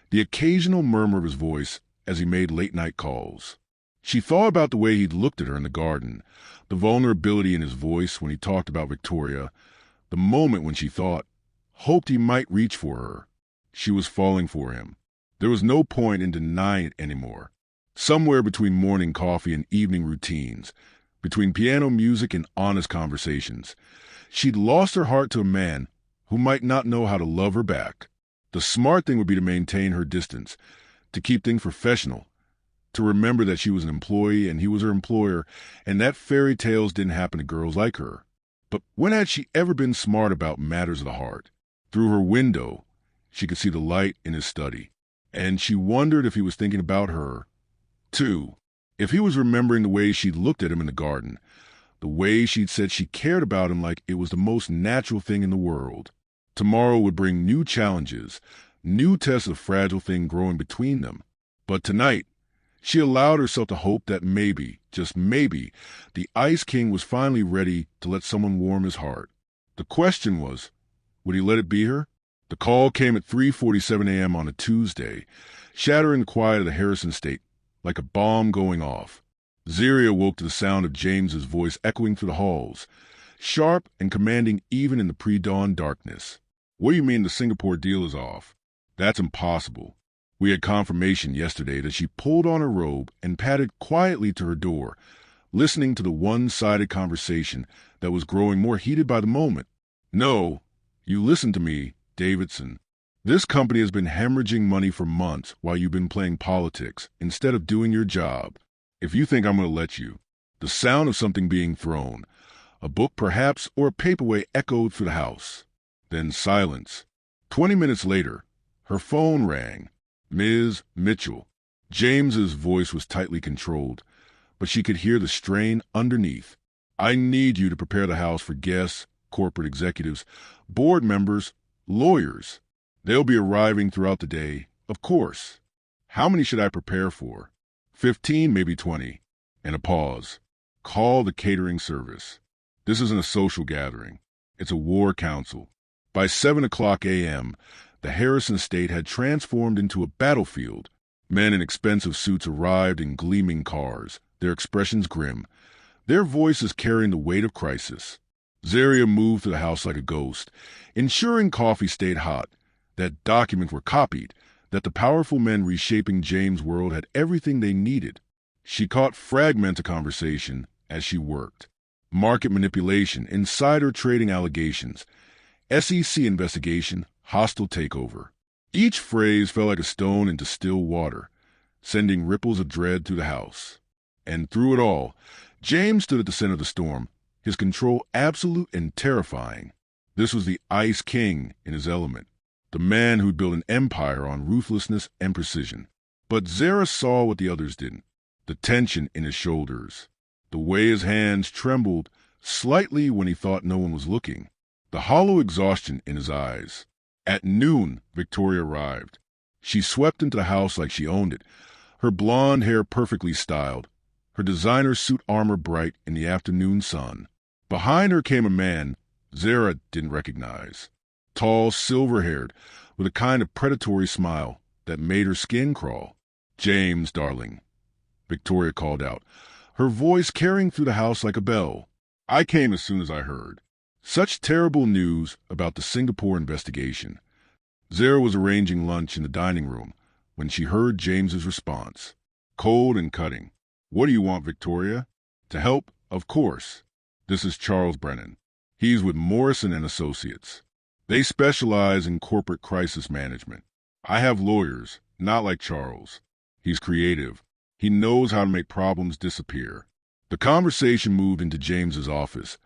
the occasional murmur of his voice as he made late-night calls. She thought about the way he'd looked at her in the garden, the vulnerability in his voice when he talked about Victoria, the moment when she hoped he might reach for her. She was falling for him. There was no point in denying it anymore. Somewhere between morning coffee and evening routines, between piano music and honest conversations, she'd lost her heart to a man who might not know how to love her back. The smart thing would be to maintain her distance, to keep things professional, to remember that she was an employee and he was her employer, and that fairy tales didn't happen to girls like her. But when had she ever been smart about matters of the heart? Through her window, she could see the light in his study, and she wondered if he was thinking about her, too. If he was remembering the way she'd looked at him in the garden, the way she'd said she cared about him like it was the most natural thing in the world. Tomorrow would bring new challenges, new tests of the fragile thing growing between them. But tonight, she allowed herself to hope that maybe, just maybe, the Ice King was finally ready to let someone warm his heart. The question was, would he let it be her? The call came at 3:47 a.m. on a Tuesday, shattering the quiet of the Harrison estate like a bomb going off. Zara awoke to the sound of James's voice echoing through the halls, sharp and commanding even in the pre-dawn darkness. "What do you mean the Singapore deal is off? That's impossible. We had confirmation yesterday." That she pulled on her robe and padded quietly to her door, listening to the one-sided conversation that was growing more heated by the moment. "No, you listen to me, Davidson. This company has been hemorrhaging money for months while you've been playing politics instead of doing your job. If you think I'm going to let you..." The sound of something being thrown, a book perhaps or a paperweight, echoed through the house. Then silence. 20 minutes later, Her phone rang. Ms. Mitchell. James's voice was tightly controlled, but she could hear the strain underneath. I need you to prepare the house for guests, corporate executives, board members, lawyers. They'll be arriving throughout the day, of course. How many should I prepare for? 15, maybe 20. And a pause. Call the catering service. This isn't a social gathering. It's a war council. By 7 o'clock a.m., the Harrison estate had transformed into a battlefield. Men in expensive suits arrived in gleaming cars, their expressions grim, their voices carrying the weight of crisis. Zaria moved through the house like a ghost, ensuring coffee stayed hot, that documents were copied, that the powerful men reshaping James' world had everything they needed. She caught fragments of conversation as she worked. Market manipulation, insider trading allegations, SEC investigation, hostile takeover. Each phrase fell like a stone into still water, sending ripples of dread through the house. And through it all, James stood at the center of the storm, his control absolute and terrifying. This was the Ice King in his element, the man who'd built an empire on ruthlessness and precision. But Zara saw what the others didn't, the tension in his shoulders, the way his hands trembled slightly when he thought no one was looking, the hollow exhaustion in his eyes. At noon, Victoria arrived. She swept into the house like she owned it, her blonde hair perfectly styled, her designer suit armor bright in the afternoon sun. Behind her came a man Zara didn't recognize, tall, silver-haired, with a kind of predatory smile that made her skin crawl. "James, darling," Victoria called out, her voice carrying through the house like a bell. "I came as soon as I heard. Such terrible news about the Singapore investigation." Zara was arranging lunch in the dining room when she heard James's response. Cold and cutting. "What do you want, Victoria?" "To help, of course. This is Charles Brennan. He's with Morrison and Associates. They specialize in corporate crisis management. I have lawyers, not like Charles. He's creative. He knows how to make problems disappear." The conversation moved into James's office,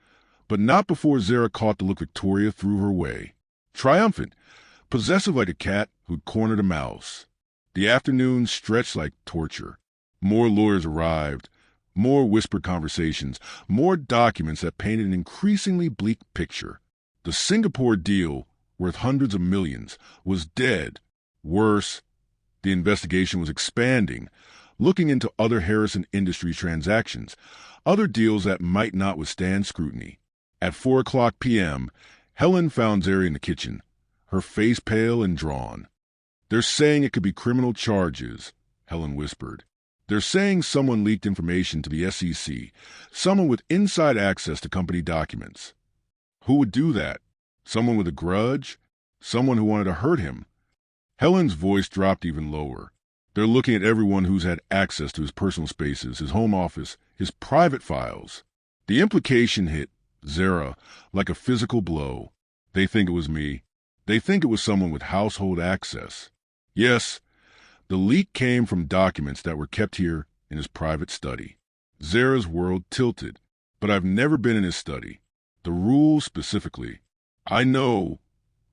but not before Zara caught the look Victoria threw her way. Triumphant, possessive like a cat who'd cornered a mouse. The afternoon stretched like torture. More lawyers arrived, more whispered conversations, more documents that painted an increasingly bleak picture. The Singapore deal, worth hundreds of millions, was dead. Worse, the investigation was expanding, looking into other Harrison Industries transactions, other deals that might not withstand scrutiny. At 4 p.m., Helen found Zara in the kitchen, her face pale and drawn. "They're saying it could be criminal charges," Helen whispered. "They're saying someone leaked information to the SEC, someone with inside access to company documents." Who would do that? Someone with a grudge? Someone who wanted to hurt him? Helen's voice dropped even lower. "They're looking at everyone who's had access to his personal spaces, his home office, his private files." The implication hit Zara like a physical blow. "They think it was me. They think it was someone with household access." Yes, the leak came from documents that were kept here in his private study. Zara's world tilted. "But I've never been in his study. The rules specifically." "I know,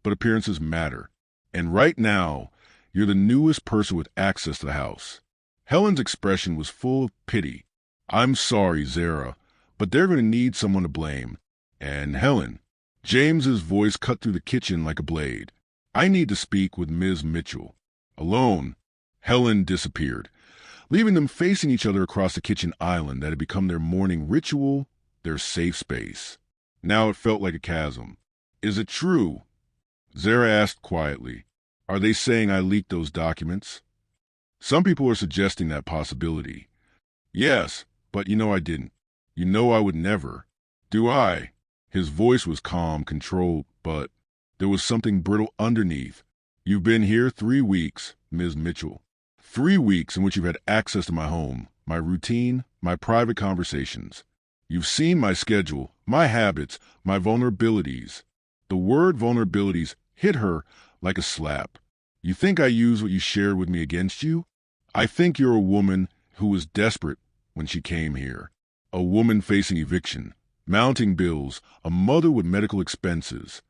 but appearances matter. And right now, you're the newest person with access to the house." Helen's expression was full of pity. "I'm sorry, Zara, but they're going to need someone to blame. And Helen," James's voice cut through the kitchen like a blade, "I need to speak with Ms. Mitchell." Alone, Helen disappeared, leaving them facing each other across the kitchen island that had become their morning ritual, their safe space. Now it felt like a chasm. "Is it true?" Zara asked quietly. "Are they saying I leaked those documents?" "Some people are suggesting that possibility." "Yes, but you know I didn't. You know I would never." "Do I?" His voice was calm, controlled, but there was something brittle underneath. "You've been here 3 weeks, Ms. Mitchell. 3 weeks in which you've had access to my home, my routine, my private conversations. You've seen my schedule, my habits, my vulnerabilities." The word vulnerabilities hit her like a slap. "You think I use what you shared with me against you? I think you're a woman who was desperate when she came here. A woman facing eviction, mounting bills, a mother with medical expenses.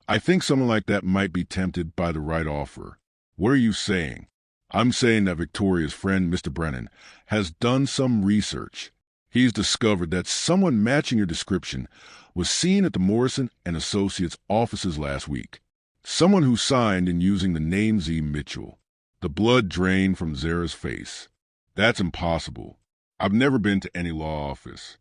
I think someone like that might be tempted by the right offer. What are you saying? I'm saying that Victoria's friend, Mr. Brennan, has done some research. He's discovered that someone matching your description was seen at the Morrison and Associates offices last week. Someone who signed in using the name Z. Mitchell. The blood drained from Zara's face. That's impossible. I've never been to any law office.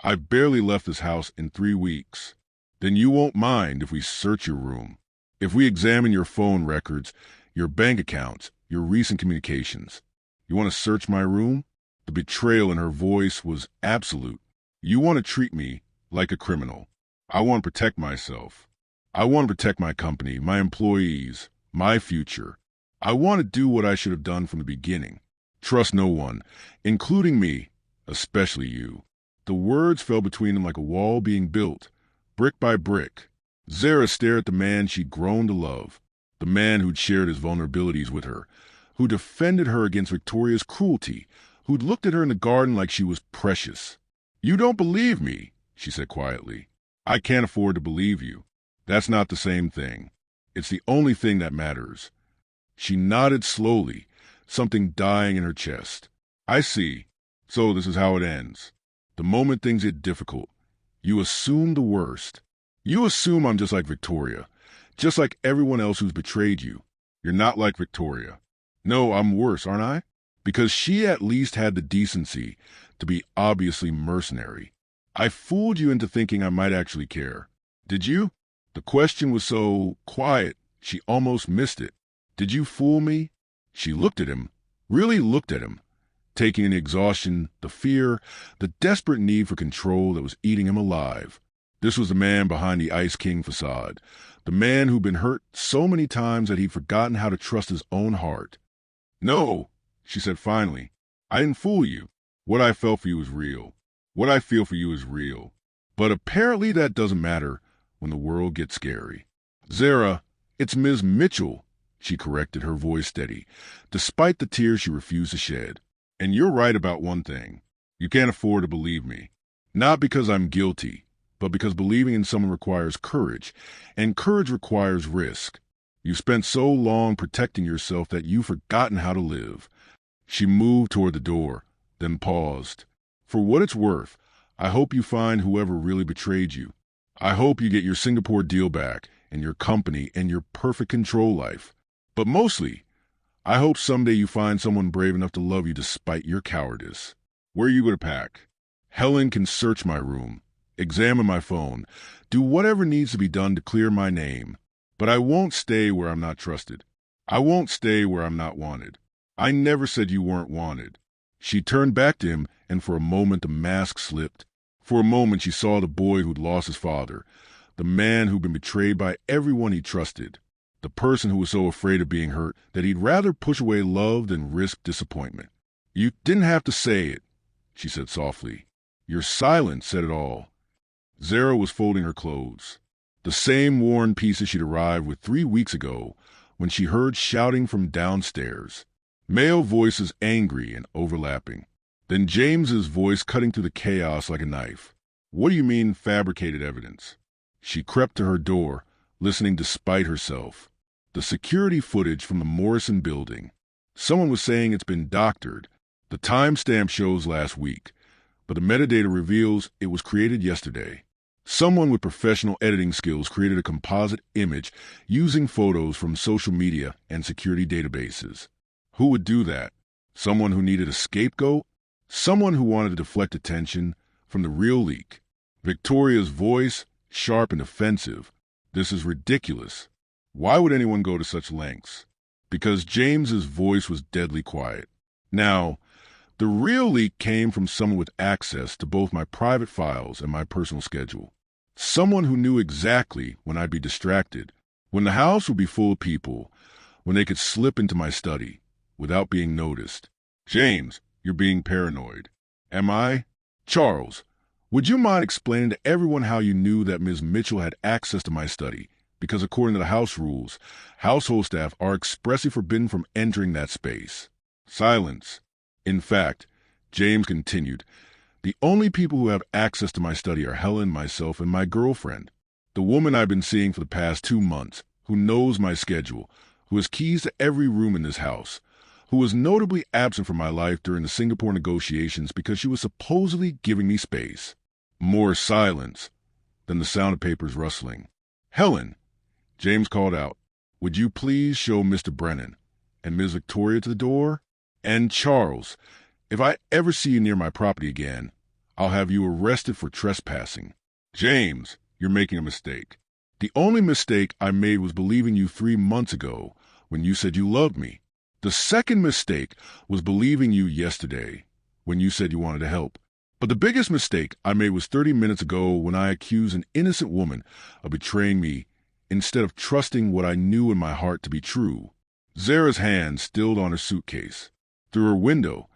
I've barely left this house in 3 weeks. Then you won't mind if we search your room. If we examine your phone records, your bank accounts, your recent communications. You want to search my room? The betrayal in her voice was absolute. You want to treat me like a criminal. I want to protect myself. I want to protect my company, my employees, my future. I want to do what I should have done from the beginning. Trust no one, including me, especially you. The words fell between them like a wall being built, brick by brick. Zara stared at the man she'd grown to love, the man who'd shared his vulnerabilities with her, who defended her against Victoria's cruelty, who'd looked at her in the garden like she was precious. You don't believe me, she said quietly. I can't afford to believe you. That's not the same thing. It's the only thing that matters. She nodded slowly, something dying in her chest. I see. So this is how it ends. The moment things get difficult, you assume the worst. You assume I'm just like Victoria, just like everyone else who's betrayed you. You're not like Victoria. No, I'm worse, aren't I? Because she at least had the decency to be obviously mercenary. I fooled you into thinking I might actually care. Did you? The question was so quiet, she almost missed it. Did you fool me? She looked at him, really looked at him, taking in the exhaustion, the fear, the desperate need for control that was eating him alive. This was the man behind the Ice King facade, the man who'd been hurt so many times that he'd forgotten how to trust his own heart. No, she said finally, I didn't fool you. What I felt for you is real. What I feel for you is real. But apparently that doesn't matter when the world gets scary. Zara, it's Ms. Mitchell, she corrected, her voice steady, despite the tears she refused to shed. And you're right about one thing. You can't afford to believe me. Not because I'm guilty, but because believing in someone requires courage, and courage requires risk. You've spent so long protecting yourself that you've forgotten how to live. She moved toward the door, then paused. For what it's worth, I hope you find whoever really betrayed you. I hope you get your Singapore deal back, and your company, and your perfect control life. But mostly, I hope someday you find someone brave enough to love you despite your cowardice. Where are you going to pack? Helen can search my room, examine my phone, do whatever needs to be done to clear my name. But I won't stay where I'm not trusted. I won't stay where I'm not wanted. I never said you weren't wanted. She turned back to him, and for a moment the mask slipped. For a moment she saw the boy who'd lost his father, the man who'd been betrayed by everyone he trusted, the person who was so afraid of being hurt that he'd rather push away love than risk disappointment. You didn't have to say it, she said softly. Your silence said it all. Zara was folding her clothes, the same worn pieces she'd arrived with 3 weeks ago when she heard shouting from downstairs. Male voices angry and overlapping. Then James's voice cutting through the chaos like a knife. What do you mean fabricated evidence? She crept to her door, listening despite herself. The security footage from the Morrison building. Someone was saying it's been doctored. The timestamp shows last week, but the metadata reveals it was created yesterday. Someone with professional editing skills created a composite image using photos from social media and security databases. Who would do that? Someone who needed a scapegoat? Someone who wanted to deflect attention from the real leak. Victoria's voice, sharp and offensive. This is ridiculous. Why would anyone go to such lengths? Because James's voice was deadly quiet. Now, the real leak came from someone with access to both my private files and my personal schedule. Someone who knew exactly when I'd be distracted, when the house would be full of people, when they could slip into my study without being noticed. James, you're being paranoid. Am I? Charles, would you mind explaining to everyone how you knew that Ms. Mitchell had access to my study? Because according to the house rules, household staff are expressly forbidden from entering that space. Silence. In fact, James continued, the only people who have access to my study are Helen, myself, and my girlfriend, the woman I've been seeing for the past 2 months, who knows my schedule, who has keys to every room in this house, who was notably absent from my life during the Singapore negotiations because she was supposedly giving me space. More silence than the sound of papers rustling. "Helen," James called out, "would you please show Mr. Brennan and Miss Victoria to the door? And Charles, if I ever see you near my property again, I'll have you arrested for trespassing." "James, you're making a mistake. The only mistake I made was believing you 3 months ago when you said you loved me. The second mistake was believing you yesterday when you said you wanted to help. But the biggest mistake I made was 30 minutes ago when I accused an innocent woman of betraying me instead of trusting what I knew in my heart to be true." Zara's hand stilled on her suitcase. Through her window,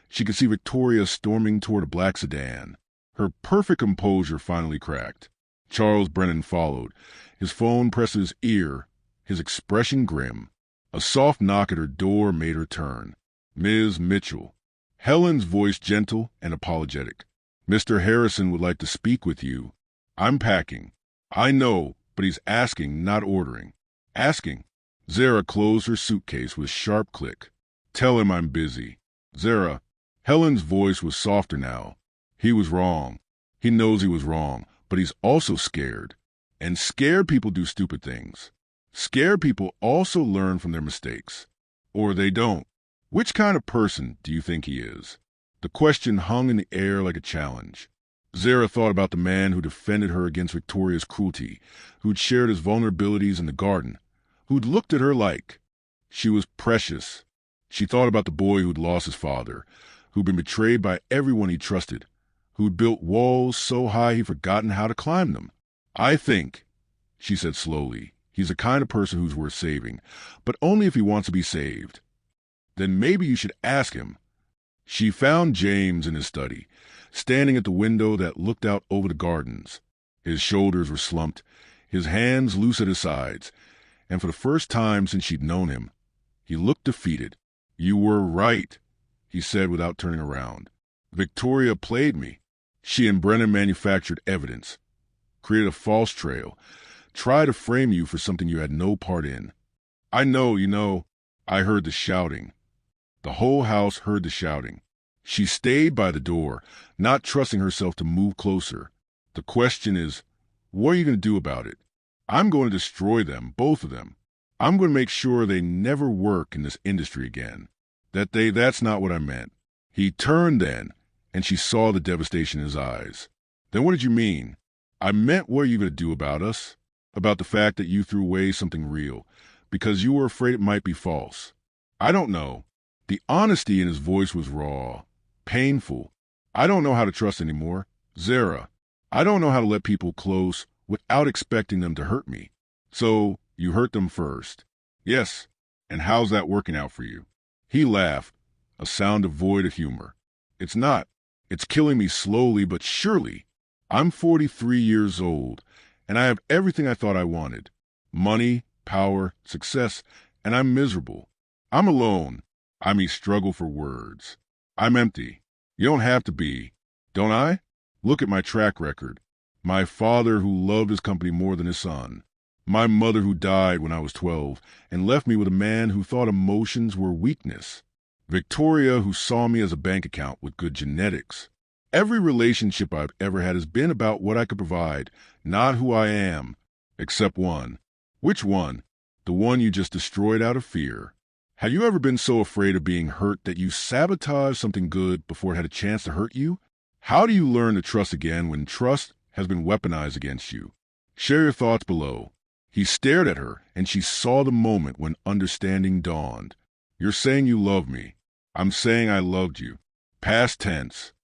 she could see Victoria storming toward a black sedan. Her perfect composure finally cracked. Charles Brennan followed, his phone pressed to his ear, his expression grim. A soft knock at her door made her turn. "Ms. Mitchell." Helen's voice gentle and apologetic. "Mr. Harrison would like to speak with you." "I'm packing." "I know, but he's asking, not ordering." "Asking." Zara closed her suitcase with a sharp click. "Tell him I'm busy." "Zara." Helen's voice was softer now. "He was wrong. He knows he was wrong, but he's also scared. And scared people do stupid things. Scared people also learn from their mistakes. Or they don't. Which kind of person do you think he is?" The question hung in the air like a challenge. Zara thought about the man who defended her against Victoria's cruelty, who'd shared his vulnerabilities in the garden, who'd looked at her like she was precious. She thought about the boy who'd lost his father, who'd been betrayed by everyone he trusted, who'd built walls so high he'd forgotten how to climb them. "I think," she said slowly, "he's the kind of person who's worth saving, but only if he wants to be saved." "Then maybe you should ask him." She found James in his study, standing at the window that looked out over the gardens. His shoulders were slumped, his hands loose at his sides, and for the first time since she'd known him, he looked defeated. "You were right," he said without turning around. "Victoria played me. She and Brennan manufactured evidence, created a false trail, tried to frame you for something you had no part in. I know, I heard the shouting." The whole house heard the shouting. She stayed by the door, not trusting herself to move closer. "The question is, what are you going to do about it?" "I'm going to destroy them, both of them. I'm going to make sure they never work in this industry again." That's not what I meant." He turned then, and she saw the devastation in his eyes. "Then what did you mean?" "I meant, what are you going to do about us? About the fact that you threw away something real, because you were afraid it might be false." "I don't know." The honesty in his voice was raw, painful. "I don't know how to trust anymore. Zara, I don't know how to let people close without expecting them to hurt me." "So you hurt them first?" "Yes. And how's that working out for you?" He laughed, a sound devoid of humor. "It's not. It's killing me slowly but surely. I'm 43 years old, and I have everything I thought I wanted. Money, power, success, and I'm miserable. I'm alone." I may struggle for words. "I'm empty." "You don't have to be." "Don't I? Look at my track record. My father who loved his company more than his son. My mother who died when I was 12 and left me with a man who thought emotions were weakness. Victoria who saw me as a bank account with good genetics. Every relationship I've ever had has been about what I could provide, not who I am. Except one." "Which one?" "The one you just destroyed out of fear." Have you ever been so afraid of being hurt that you sabotaged something good before it had a chance to hurt you? How do you learn to trust again when trust has been weaponized against you? Share your thoughts below. He stared at her, and she saw the moment when understanding dawned. "You're saying you love me. I'm saying I loved you. Past tense.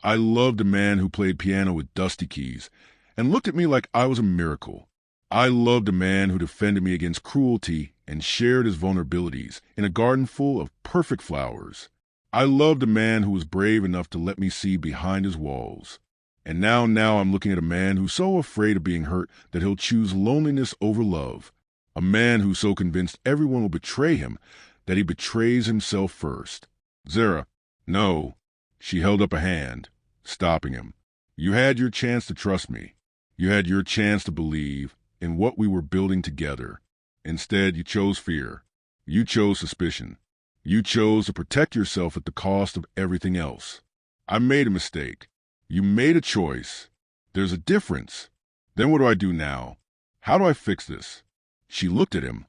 I loved a man who played piano with dusty keys and looked at me like I was a miracle. I loved a man who defended me against cruelty and shared his vulnerabilities in a garden full of perfect flowers. I loved a man who was brave enough to let me see behind his walls. And now I'm looking at a man who's so afraid of being hurt that he'll choose loneliness over love. A man who's so convinced everyone will betray him that he betrays himself first." "Zara, no." She held up a hand, stopping him. "You had your chance to trust me. You had your chance to believe in what we were building together. Instead, you chose fear. You chose suspicion. You chose to protect yourself at the cost of everything else. I made a mistake. You made a choice. There's a difference. Then what do I do now? How do I fix this? She looked at him,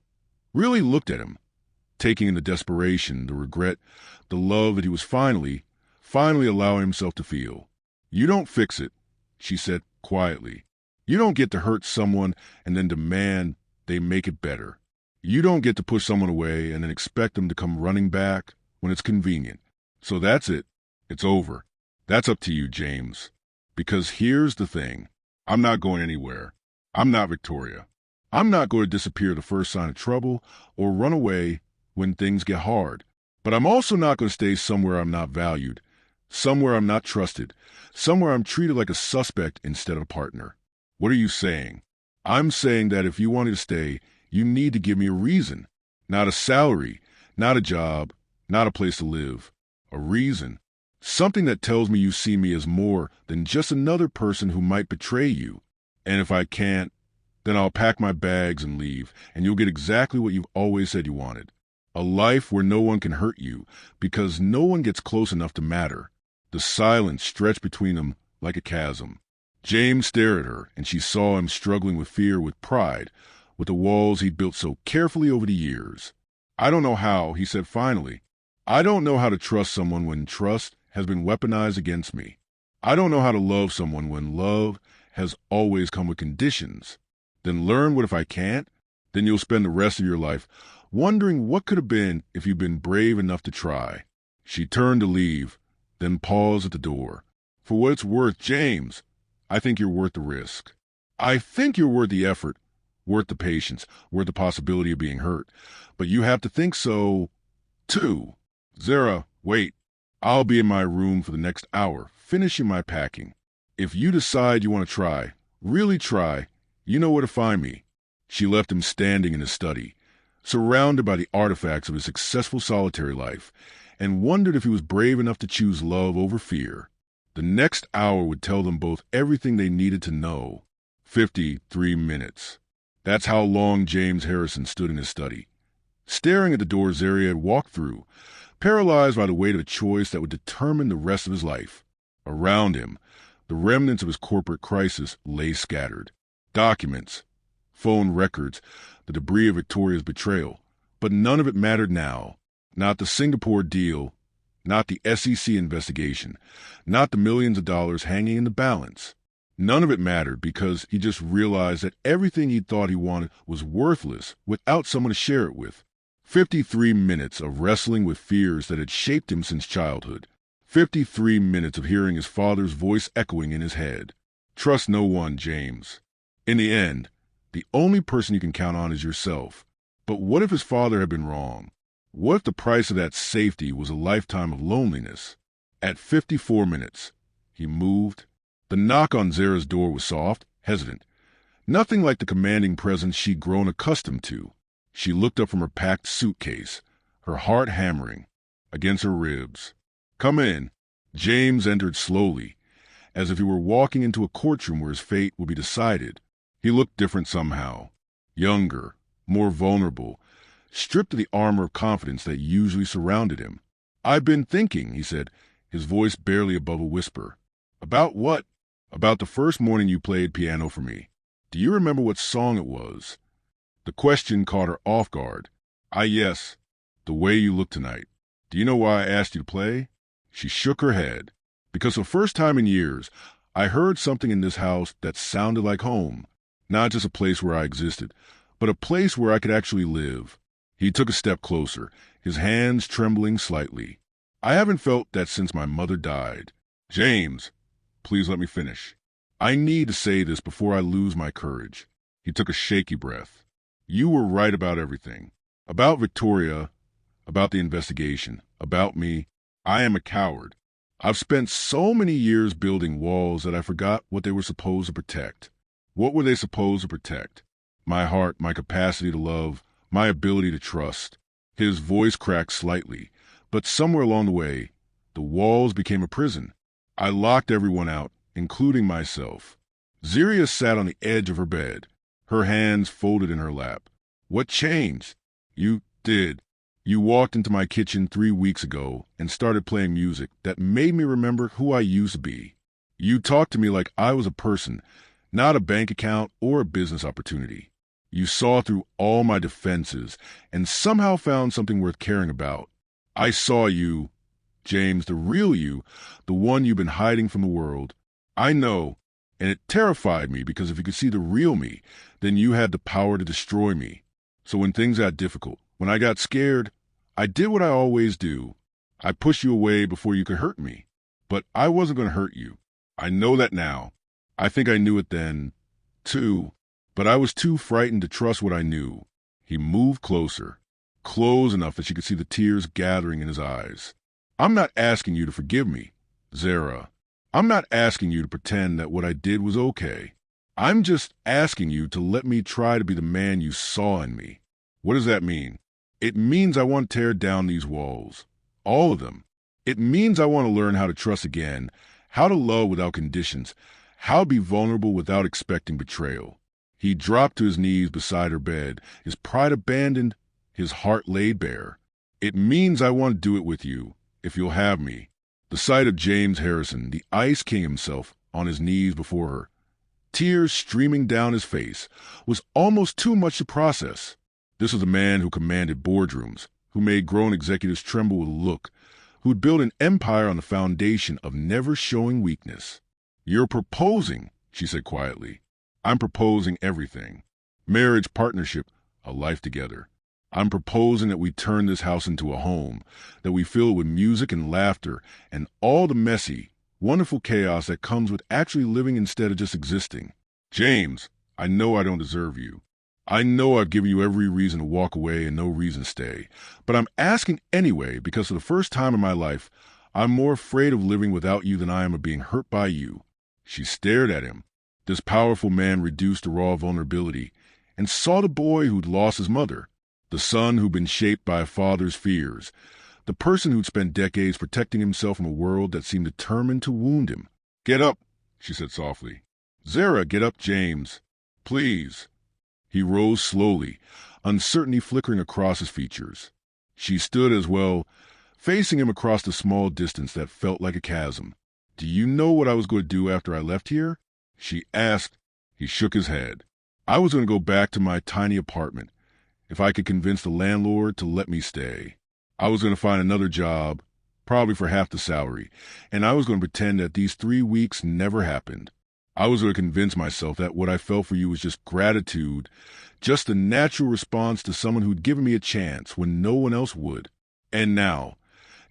really looked at him, taking in the desperation, the regret, the love that he was finally allowing himself to feel. You don't fix it, she said quietly. You don't get to hurt someone and then demand they make it better. You don't get to push someone away and then expect them to come running back when it's convenient. So that's it. It's over. That's up to you, James. Because here's the thing. I'm not going anywhere. I'm not Victoria. I'm not going to disappear the first sign of trouble or run away when things get hard. But I'm also not going to stay somewhere I'm not valued, somewhere I'm not trusted, somewhere I'm treated like a suspect instead of a partner. What are you saying? I'm saying that if you want me to stay, you need to give me a reason. Not a salary, not a job, not a place to live. A reason. Something that tells me you see me as more than just another person who might betray you. And if I can't, then I'll pack my bags and leave, and you'll get exactly what you've always said you wanted. A life where no one can hurt you, because no one gets close enough to matter. The silence stretched between them like a chasm. James stared at her, and she saw him struggling with fear, with pride, with the walls he'd built so carefully over the years. I don't know how, he said finally. I don't know how to trust someone when trust has been weaponized against me. I don't know how to love someone when love has always come with conditions. Then learn what if I can't? Then you'll spend the rest of your life wondering what could have been if you'd been brave enough to try. She turned to leave, then paused at the door. For what it's worth, James, I think you're worth the risk. I think you're worth the effort, worth the patience, worth the possibility of being hurt. But you have to think so, too. Zara, wait. I'll be in my room for the next hour, finishing my packing. If you decide you want to try, really try, you know where to find me. She left him standing in his study, surrounded by the artifacts of his successful solitary life, and wondered if he was brave enough to choose love over fear. The next hour would tell them both everything they needed to know. 53 minutes. That's how long James Harrison stood in his study, staring at the door Zara had walked through, paralyzed by the weight of a choice that would determine the rest of his life. Around him, the remnants of his corporate crisis lay scattered. Documents, phone records, the debris of Victoria's betrayal. But none of it mattered now. Not the Singapore deal, not the SEC investigation, not the millions of dollars hanging in the balance. None of it mattered because he just realized that everything he thought he wanted was worthless without someone to share it with. 53 minutes of wrestling with fears that had shaped him since childhood. 53 minutes of hearing his father's voice echoing in his head. Trust no one, James. In the end, the only person you can count on is yourself. But what if his father had been wrong? What if the price of that safety was a lifetime of loneliness? At 54 minutes, he moved. The knock on Zara's door was soft, hesitant. Nothing like the commanding presence she'd grown accustomed to. She looked up from her packed suitcase, her heart hammering against her ribs. Come in. James entered slowly, as if he were walking into a courtroom where his fate would be decided. He looked different somehow. Younger, more vulnerable, stripped of the armor of confidence that usually surrounded him. I've been thinking, he said, his voice barely above a whisper. About what? About the first morning you played piano for me. Do you remember what song it was? The question caught her off guard. Yes. The way you look tonight. Do you know why I asked you to play? She shook her head. Because for the first time in years, I heard something in this house that sounded like home. Not just a place where I existed, but a place where I could actually live. He took a step closer, his hands trembling slightly. I haven't felt that since my mother died. James, please let me finish. I need to say this before I lose my courage. He took a shaky breath. You were right about everything. About Victoria, about the investigation, about me. I am a coward. I've spent so many years building walls that I forgot what they were supposed to protect. What were they supposed to protect? My heart, my capacity to love, my ability to trust. His voice cracked slightly, but somewhere along the way, the walls became a prison. I locked everyone out, including myself. Zara sat on the edge of her bed, her hands folded in her lap. What changed? You did. You walked into my kitchen 3 weeks ago and started playing music that made me remember who I used to be. You talked to me like I was a person, not a bank account or a business opportunity. You saw through all my defenses and somehow found something worth caring about. I saw you, James, the real you, the one you've been hiding from the world. I know, and it terrified me because if you could see the real me, then you had the power to destroy me. So when things got difficult, when I got scared, I did what I always do. I pushed you away before you could hurt me. But I wasn't going to hurt you. I know that now. I think I knew it then, too. But I was too frightened to trust what I knew. He moved closer, close enough that she could see the tears gathering in his eyes. I'm not asking you to forgive me, Zara. I'm not asking you to pretend that what I did was okay. I'm just asking you to let me try to be the man you saw in me. What does that mean? It means I want to tear down these walls. All of them. It means I want to learn how to trust again, how to love without conditions, how to be vulnerable without expecting betrayal. He dropped to his knees beside her bed, his pride abandoned, his heart laid bare. It means I want to do it with you, if you'll have me. The sight of James Harrison, the Ice King himself, on his knees before her, tears streaming down his face, was almost too much to process. This was a man who commanded boardrooms, who made grown executives tremble with a look, who'd built an empire on the foundation of never showing weakness. You're proposing, she said quietly. I'm proposing everything. Marriage, partnership, a life together. I'm proposing that we turn this house into a home, that we fill it with music and laughter and all the messy, wonderful chaos that comes with actually living instead of just existing. James, I know I don't deserve you. I know I've given you every reason to walk away and no reason to stay, but I'm asking anyway because for the first time in my life, I'm more afraid of living without you than I am of being hurt by you. She stared at him, this powerful man reduced to raw vulnerability, and saw the boy who'd lost his mother, the son who'd been shaped by a father's fears, the person who'd spent decades protecting himself from a world that seemed determined to wound him. Get up, she said softly. Zara, get up, James. Please. He rose slowly, uncertainty flickering across his features. She stood as well, facing him across the small distance that felt like a chasm. Do you know what I was going to do after I left here? She asked. He shook his head. I was going to go back to my tiny apartment, if I could convince the landlord to let me stay. I was going to find another job, probably for half the salary, and I was going to pretend that these 3 weeks never happened. I was going to convince myself that what I felt for you was just gratitude, just a natural response to someone who'd given me a chance when no one else would. And now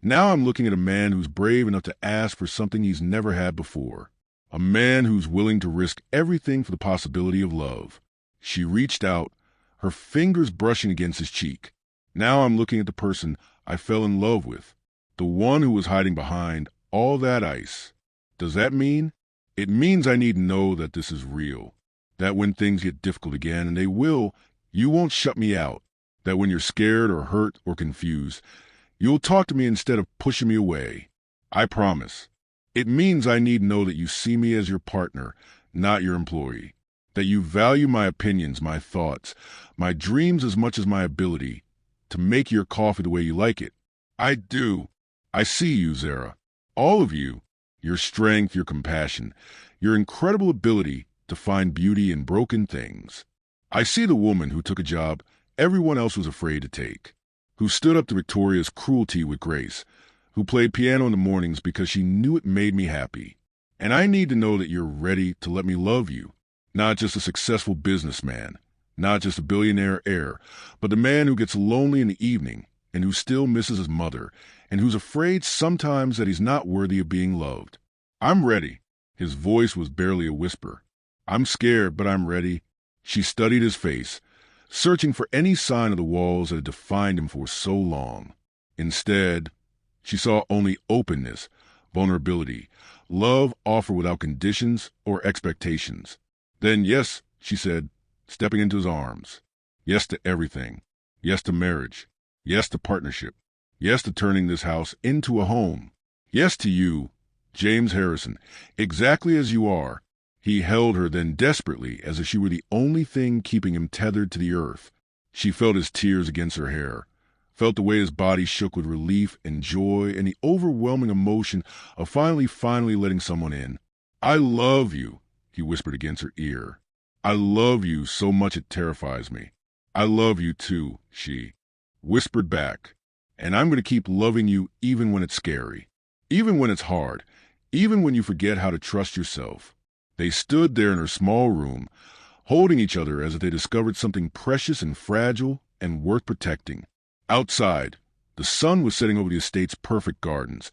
I'm looking at a man who's brave enough to ask for something he's never had before. A man who's willing to risk everything for the possibility of love. She reached out, her fingers brushing against his cheek. Now I'm looking at the person I fell in love with, the one who was hiding behind all that ice. Does that mean? It means I need to know that this is real, that when things get difficult again, and they will, you won't shut me out, that when you're scared or hurt or confused, you'll talk to me instead of pushing me away. I promise. It means I need to know that you see me as your partner, not your employee, that you value my opinions, my thoughts, my dreams as much as my ability to make your coffee the way you like it. I do. I see you, Zara. All of you. Your strength, your compassion, your incredible ability to find beauty in broken things. I see the woman who took a job everyone else was afraid to take, who stood up to Victoria's cruelty with grace, who played piano in the mornings because she knew it made me happy. And I need to know that you're ready to let me love you, not just a successful businessman, not just a billionaire heir, but the man who gets lonely in the evening and who still misses his mother, and who's afraid sometimes that he's not worthy of being loved. I'm ready. His voice was barely a whisper. I'm scared, but I'm ready. She studied his face, searching for any sign of the walls that had defined him for so long. Instead, she saw only openness, vulnerability, love offered without conditions or expectations. Then yes, she said, stepping into his arms. Yes to everything. Yes to marriage. Yes to partnership. Yes to turning this house into a home. Yes to you, James Harrison, exactly as you are. He held her then desperately as if she were the only thing keeping him tethered to the earth. She felt his tears against her hair, felt the way his body shook with relief and joy and the overwhelming emotion of finally letting someone in. "I love you," he whispered against her ear. "I love you so much it terrifies me." "I love you too," she whispered back. "And I'm going to keep loving you even when it's scary, even when it's hard, even when you forget how to trust yourself." They stood there in her small room, holding each other as if they discovered something precious and fragile and worth protecting. Outside, the sun was setting over the estate's perfect gardens,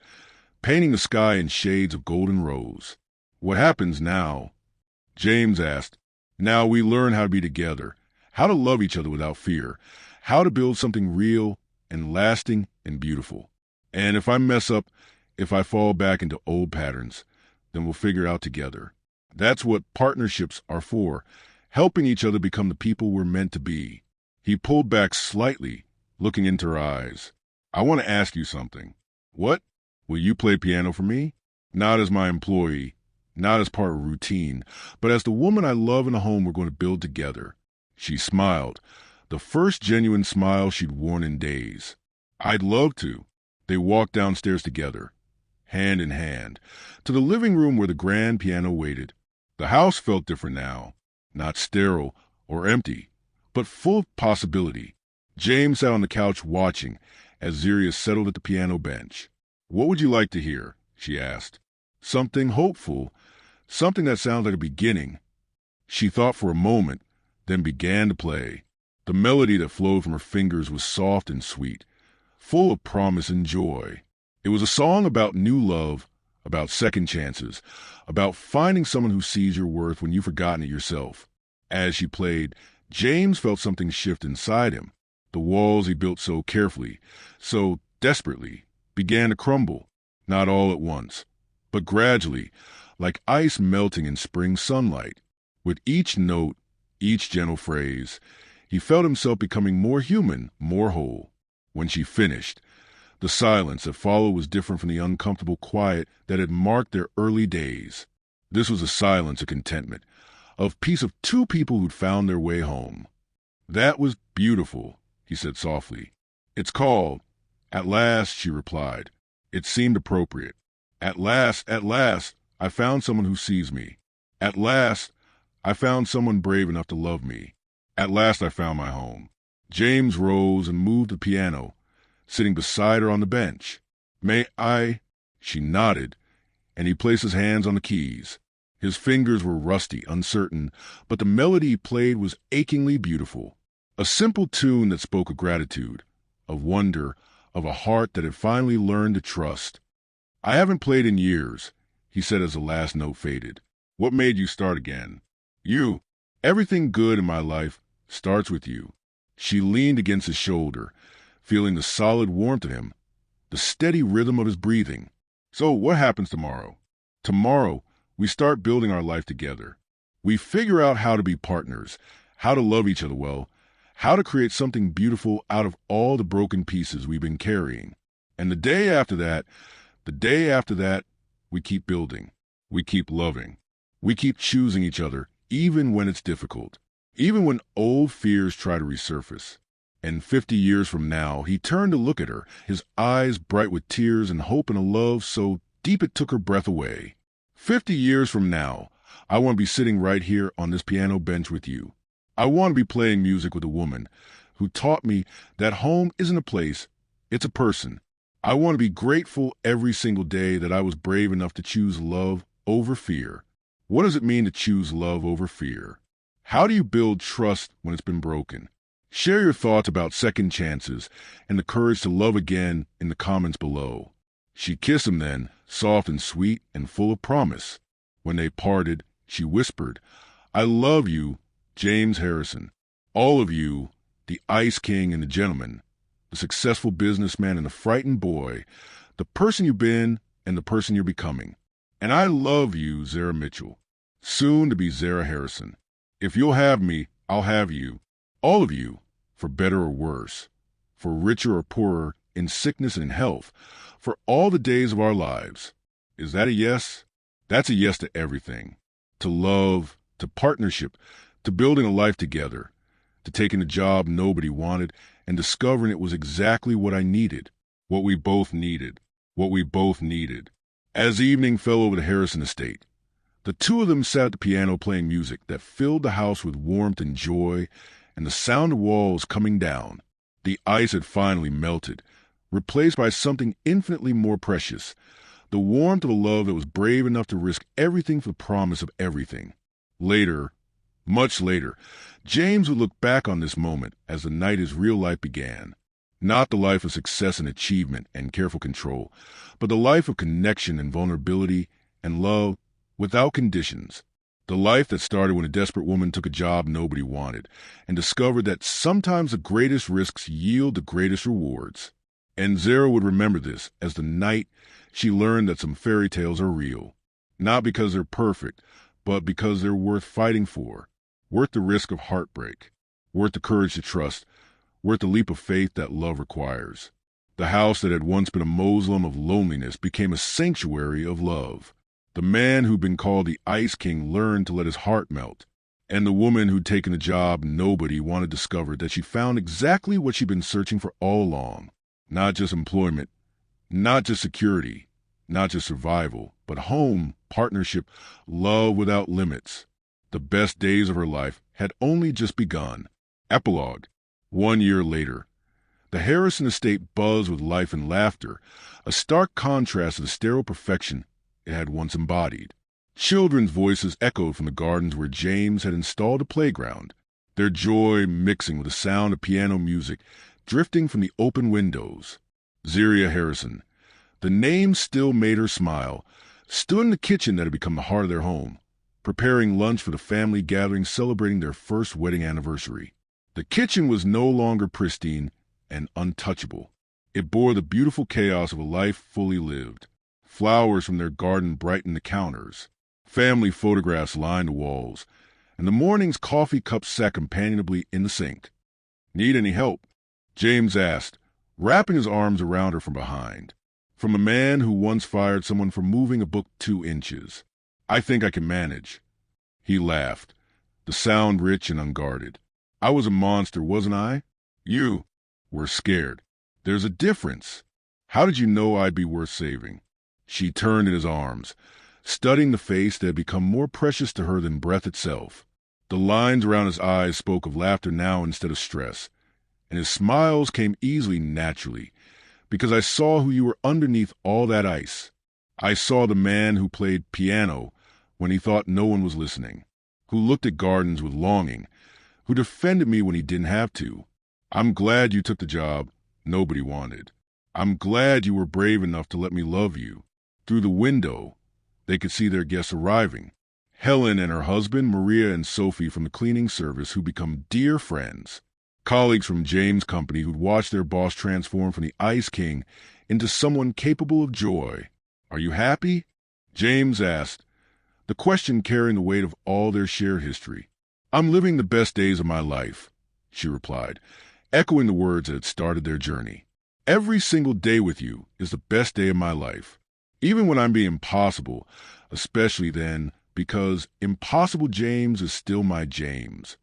painting the sky in shades of golden rose. "What happens now?" James asked. "Now we learn how to be together, how to love each other without fear, how to build something real and lasting and beautiful. And if I mess up, if I fall back into old patterns, then we'll figure it out together. That's what partnerships are for, helping each other become the people we're meant to be." He pulled back slightly, looking into her eyes. "I want to ask you something." "What?" "Will you play piano for me? Not as my employee, not as part of a routine, but as the woman I love in a home we're going to build together." She smiled, the first genuine smile she'd worn in days. "I'd love to." They walked downstairs together, hand in hand, to the living room where the grand piano waited. The house felt different now, not sterile or empty, but full of possibility. James sat on the couch watching as Zaria settled at the piano bench. "What would you like to hear?" she asked. "Something hopeful, something that sounds like a beginning." She thought for a moment, then began to play. The melody that flowed from her fingers was soft and sweet, full of promise and joy. It was a song about new love, about second chances, about finding someone who sees your worth when you've forgotten it yourself. As she played, James felt something shift inside him. The walls he built so carefully, so desperately, began to crumble, not all at once, but gradually, like ice melting in spring sunlight. With each note, each gentle phrase, he felt himself becoming more human, more whole. When she finished, the silence that followed was different from the uncomfortable quiet that had marked their early days. This was a silence of contentment, of peace of two people who'd found their way home. "That was beautiful," he said softly. "It's called." "At last," she replied. It seemed appropriate. At last, I found someone who sees me. At last, I found someone brave enough to love me. At last I found my home." James rose and moved the piano, sitting beside her on the bench. "May I?" She nodded, and he placed his hands on the keys. His fingers were rusty, uncertain, but the melody he played was achingly beautiful. A simple tune that spoke of gratitude, of wonder, of a heart that had finally learned to trust. "I haven't played in years," he said as the last note faded. "What made you start again?" "You. Everything good in my life starts with you." She leaned against his shoulder, feeling the solid warmth of him, the steady rhythm of his breathing. "So what happens tomorrow?" "Tomorrow, we start building our life together. We figure out how to be partners, how to love each other well, how to create something beautiful out of all the broken pieces we've been carrying. And the day after that, we keep building. We keep loving. We keep choosing each other, even when it's difficult, even when old fears try to resurface." And 50 years from now, he turned to look at her, his eyes bright with tears and hope and a love so deep it took her breath away. 50 years from now, I want to be sitting right here on this piano bench with you. I want to be playing music with a woman who taught me that home isn't a place, it's a person. I want to be grateful every single day that I was brave enough to choose love over fear. What does it mean to choose love over fear? How do you build trust when it's been broken? Share your thoughts about second chances and the courage to love again in the comments below. She kissed him then, soft and sweet and full of promise. When they parted, she whispered, "I love you, James Harrison. All of you, the Ice King and the gentleman, the successful businessman and the frightened boy, the person you've been and the person you're becoming. And I love you, Zara Mitchell, soon to be Zara Harrison. If you'll have me, I'll have you. All of you, for better or worse, for richer or poorer, in sickness and in health, for all the days of our lives." Is that a yes? That's a yes to everything. To love, to partnership, to building a life together. to taking a job nobody wanted and discovering it was exactly what I needed, what we both needed, what we both needed. As evening fell over the Harrison estate, the two of them sat at the piano playing music that filled the house with warmth and joy, and the sound of walls coming down. The ice had finally melted, replaced by something infinitely more precious, the warmth of a love that was brave enough to risk everything for the promise of everything. Later, much later, James would look back on this moment as the night his real life began. Not the life of success and achievement and careful control, but the life of connection and vulnerability and love without conditions. The life that started when a desperate woman took a job nobody wanted and discovered that sometimes the greatest risks yield the greatest rewards. And Zara would remember this as the night she learned that some fairy tales are real. Not because they're perfect, but because they're worth fighting for, worth the risk of heartbreak, worth the courage to trust, worth the leap of faith that love requires. The house that had once been a mausoleum of loneliness became a sanctuary of love. The man who'd been called the Ice King learned to let his heart melt, and the woman who'd taken a job nobody wanted discovered that she'd found exactly what she'd been searching for all along. Not just employment, not just security, not just survival, but home, partnership, love without limits. The best days of her life had only just begun. Epilogue. 1 year later. The Harrison estate buzzed with life and laughter, a stark contrast to the sterile perfection it had once embodied. Children's voices echoed from the gardens where James had installed a playground, their joy mixing with the sound of piano music drifting from the open windows. Zaria Harrison, the name still made her smile, stood in the kitchen that had become the heart of their home, preparing lunch for the family gathering celebrating their first wedding anniversary. The kitchen was no longer pristine and untouchable. It bore the beautiful chaos of a life fully lived. Flowers from their garden brightened the counters. Family photographs lined the walls, and the morning's coffee cups sat companionably in the sink. "Need any help?" James asked, wrapping his arms around her from behind. From a man who once fired someone for moving a book 2 inches. "I think I can manage." He laughed, the sound rich and unguarded. "I was a monster, wasn't I? You were scared. There's a difference. How did you know I'd be worth saving?" She turned in his arms, studying the face that had become more precious to her than breath itself. The lines around his eyes spoke of laughter now instead of stress, and his smiles came easily, naturally, because I saw who you were underneath all that ice. I saw the man who played piano when he thought no one was listening, who looked at gardens with longing, who defended me when he didn't have to. I'm glad you took the job nobody wanted. I'm glad you were brave enough to let me love you. Through the window, they could see their guests arriving. Helen and her husband, Maria and Sophie from the cleaning service, who become dear friends. Colleagues from James' company who'd watched their boss transform from the Ice King into someone capable of joy. "Are you happy?" James asked, the question carrying the weight of all their shared history. "I'm living the best days of my life," she replied, echoing the words that had started their journey. "Every single day with you is the best day of my life. Even when I'm being impossible, especially then, because impossible James is still my James."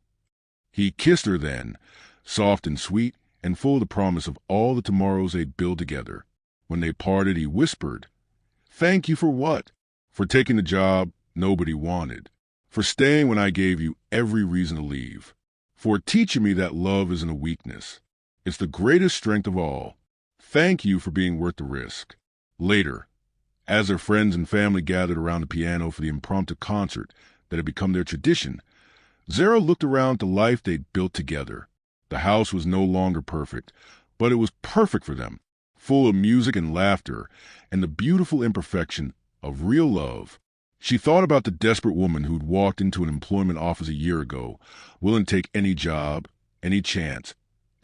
He kissed her then, soft and sweet, and full of the promise of all the tomorrows they'd build together. When they parted, he whispered, "Thank you for what? For taking the job nobody wanted. For staying when I gave you every reason to leave. For teaching me that love isn't a weakness. It's the greatest strength of all. Thank you for being worth the risk." Later, as their friends and family gathered around the piano for the impromptu concert that had become their tradition, Zara looked around at the life they'd built together. The house was no longer perfect, but it was perfect for them, full of music and laughter and the beautiful imperfection of real love. She thought about the desperate woman who'd walked into an employment office a year ago, willing to take any job, any chance,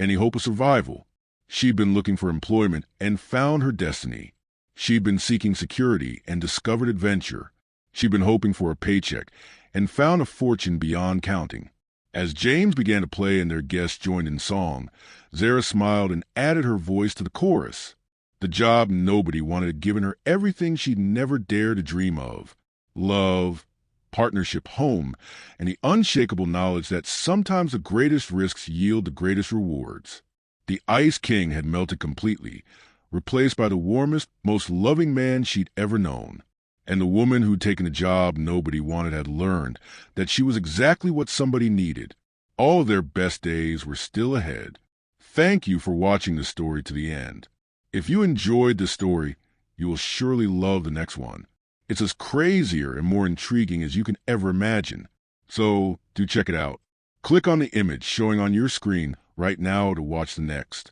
any hope of survival. She'd been looking for employment and found her destiny. She'd been seeking security and discovered adventure. She'd been hoping for a paycheck and found a fortune beyond counting. As James began to play and their guests joined in song, Zara smiled and added her voice to the chorus. The job nobody wanted had given her everything she'd never dared to dream of. Love, partnership home, and the unshakable knowledge that sometimes the greatest risks yield the greatest rewards. The Ice King had melted completely, replaced by the warmest, most loving man she'd ever known. And the woman who'd taken a job nobody wanted had learned that she was exactly what somebody needed. All of their best days were still ahead. Thank you for watching the story to the end. If you enjoyed the story, you will surely love the next one. It's as crazier and more intriguing as you can ever imagine. So do check it out. Click on the image showing on your screen right now to watch the next.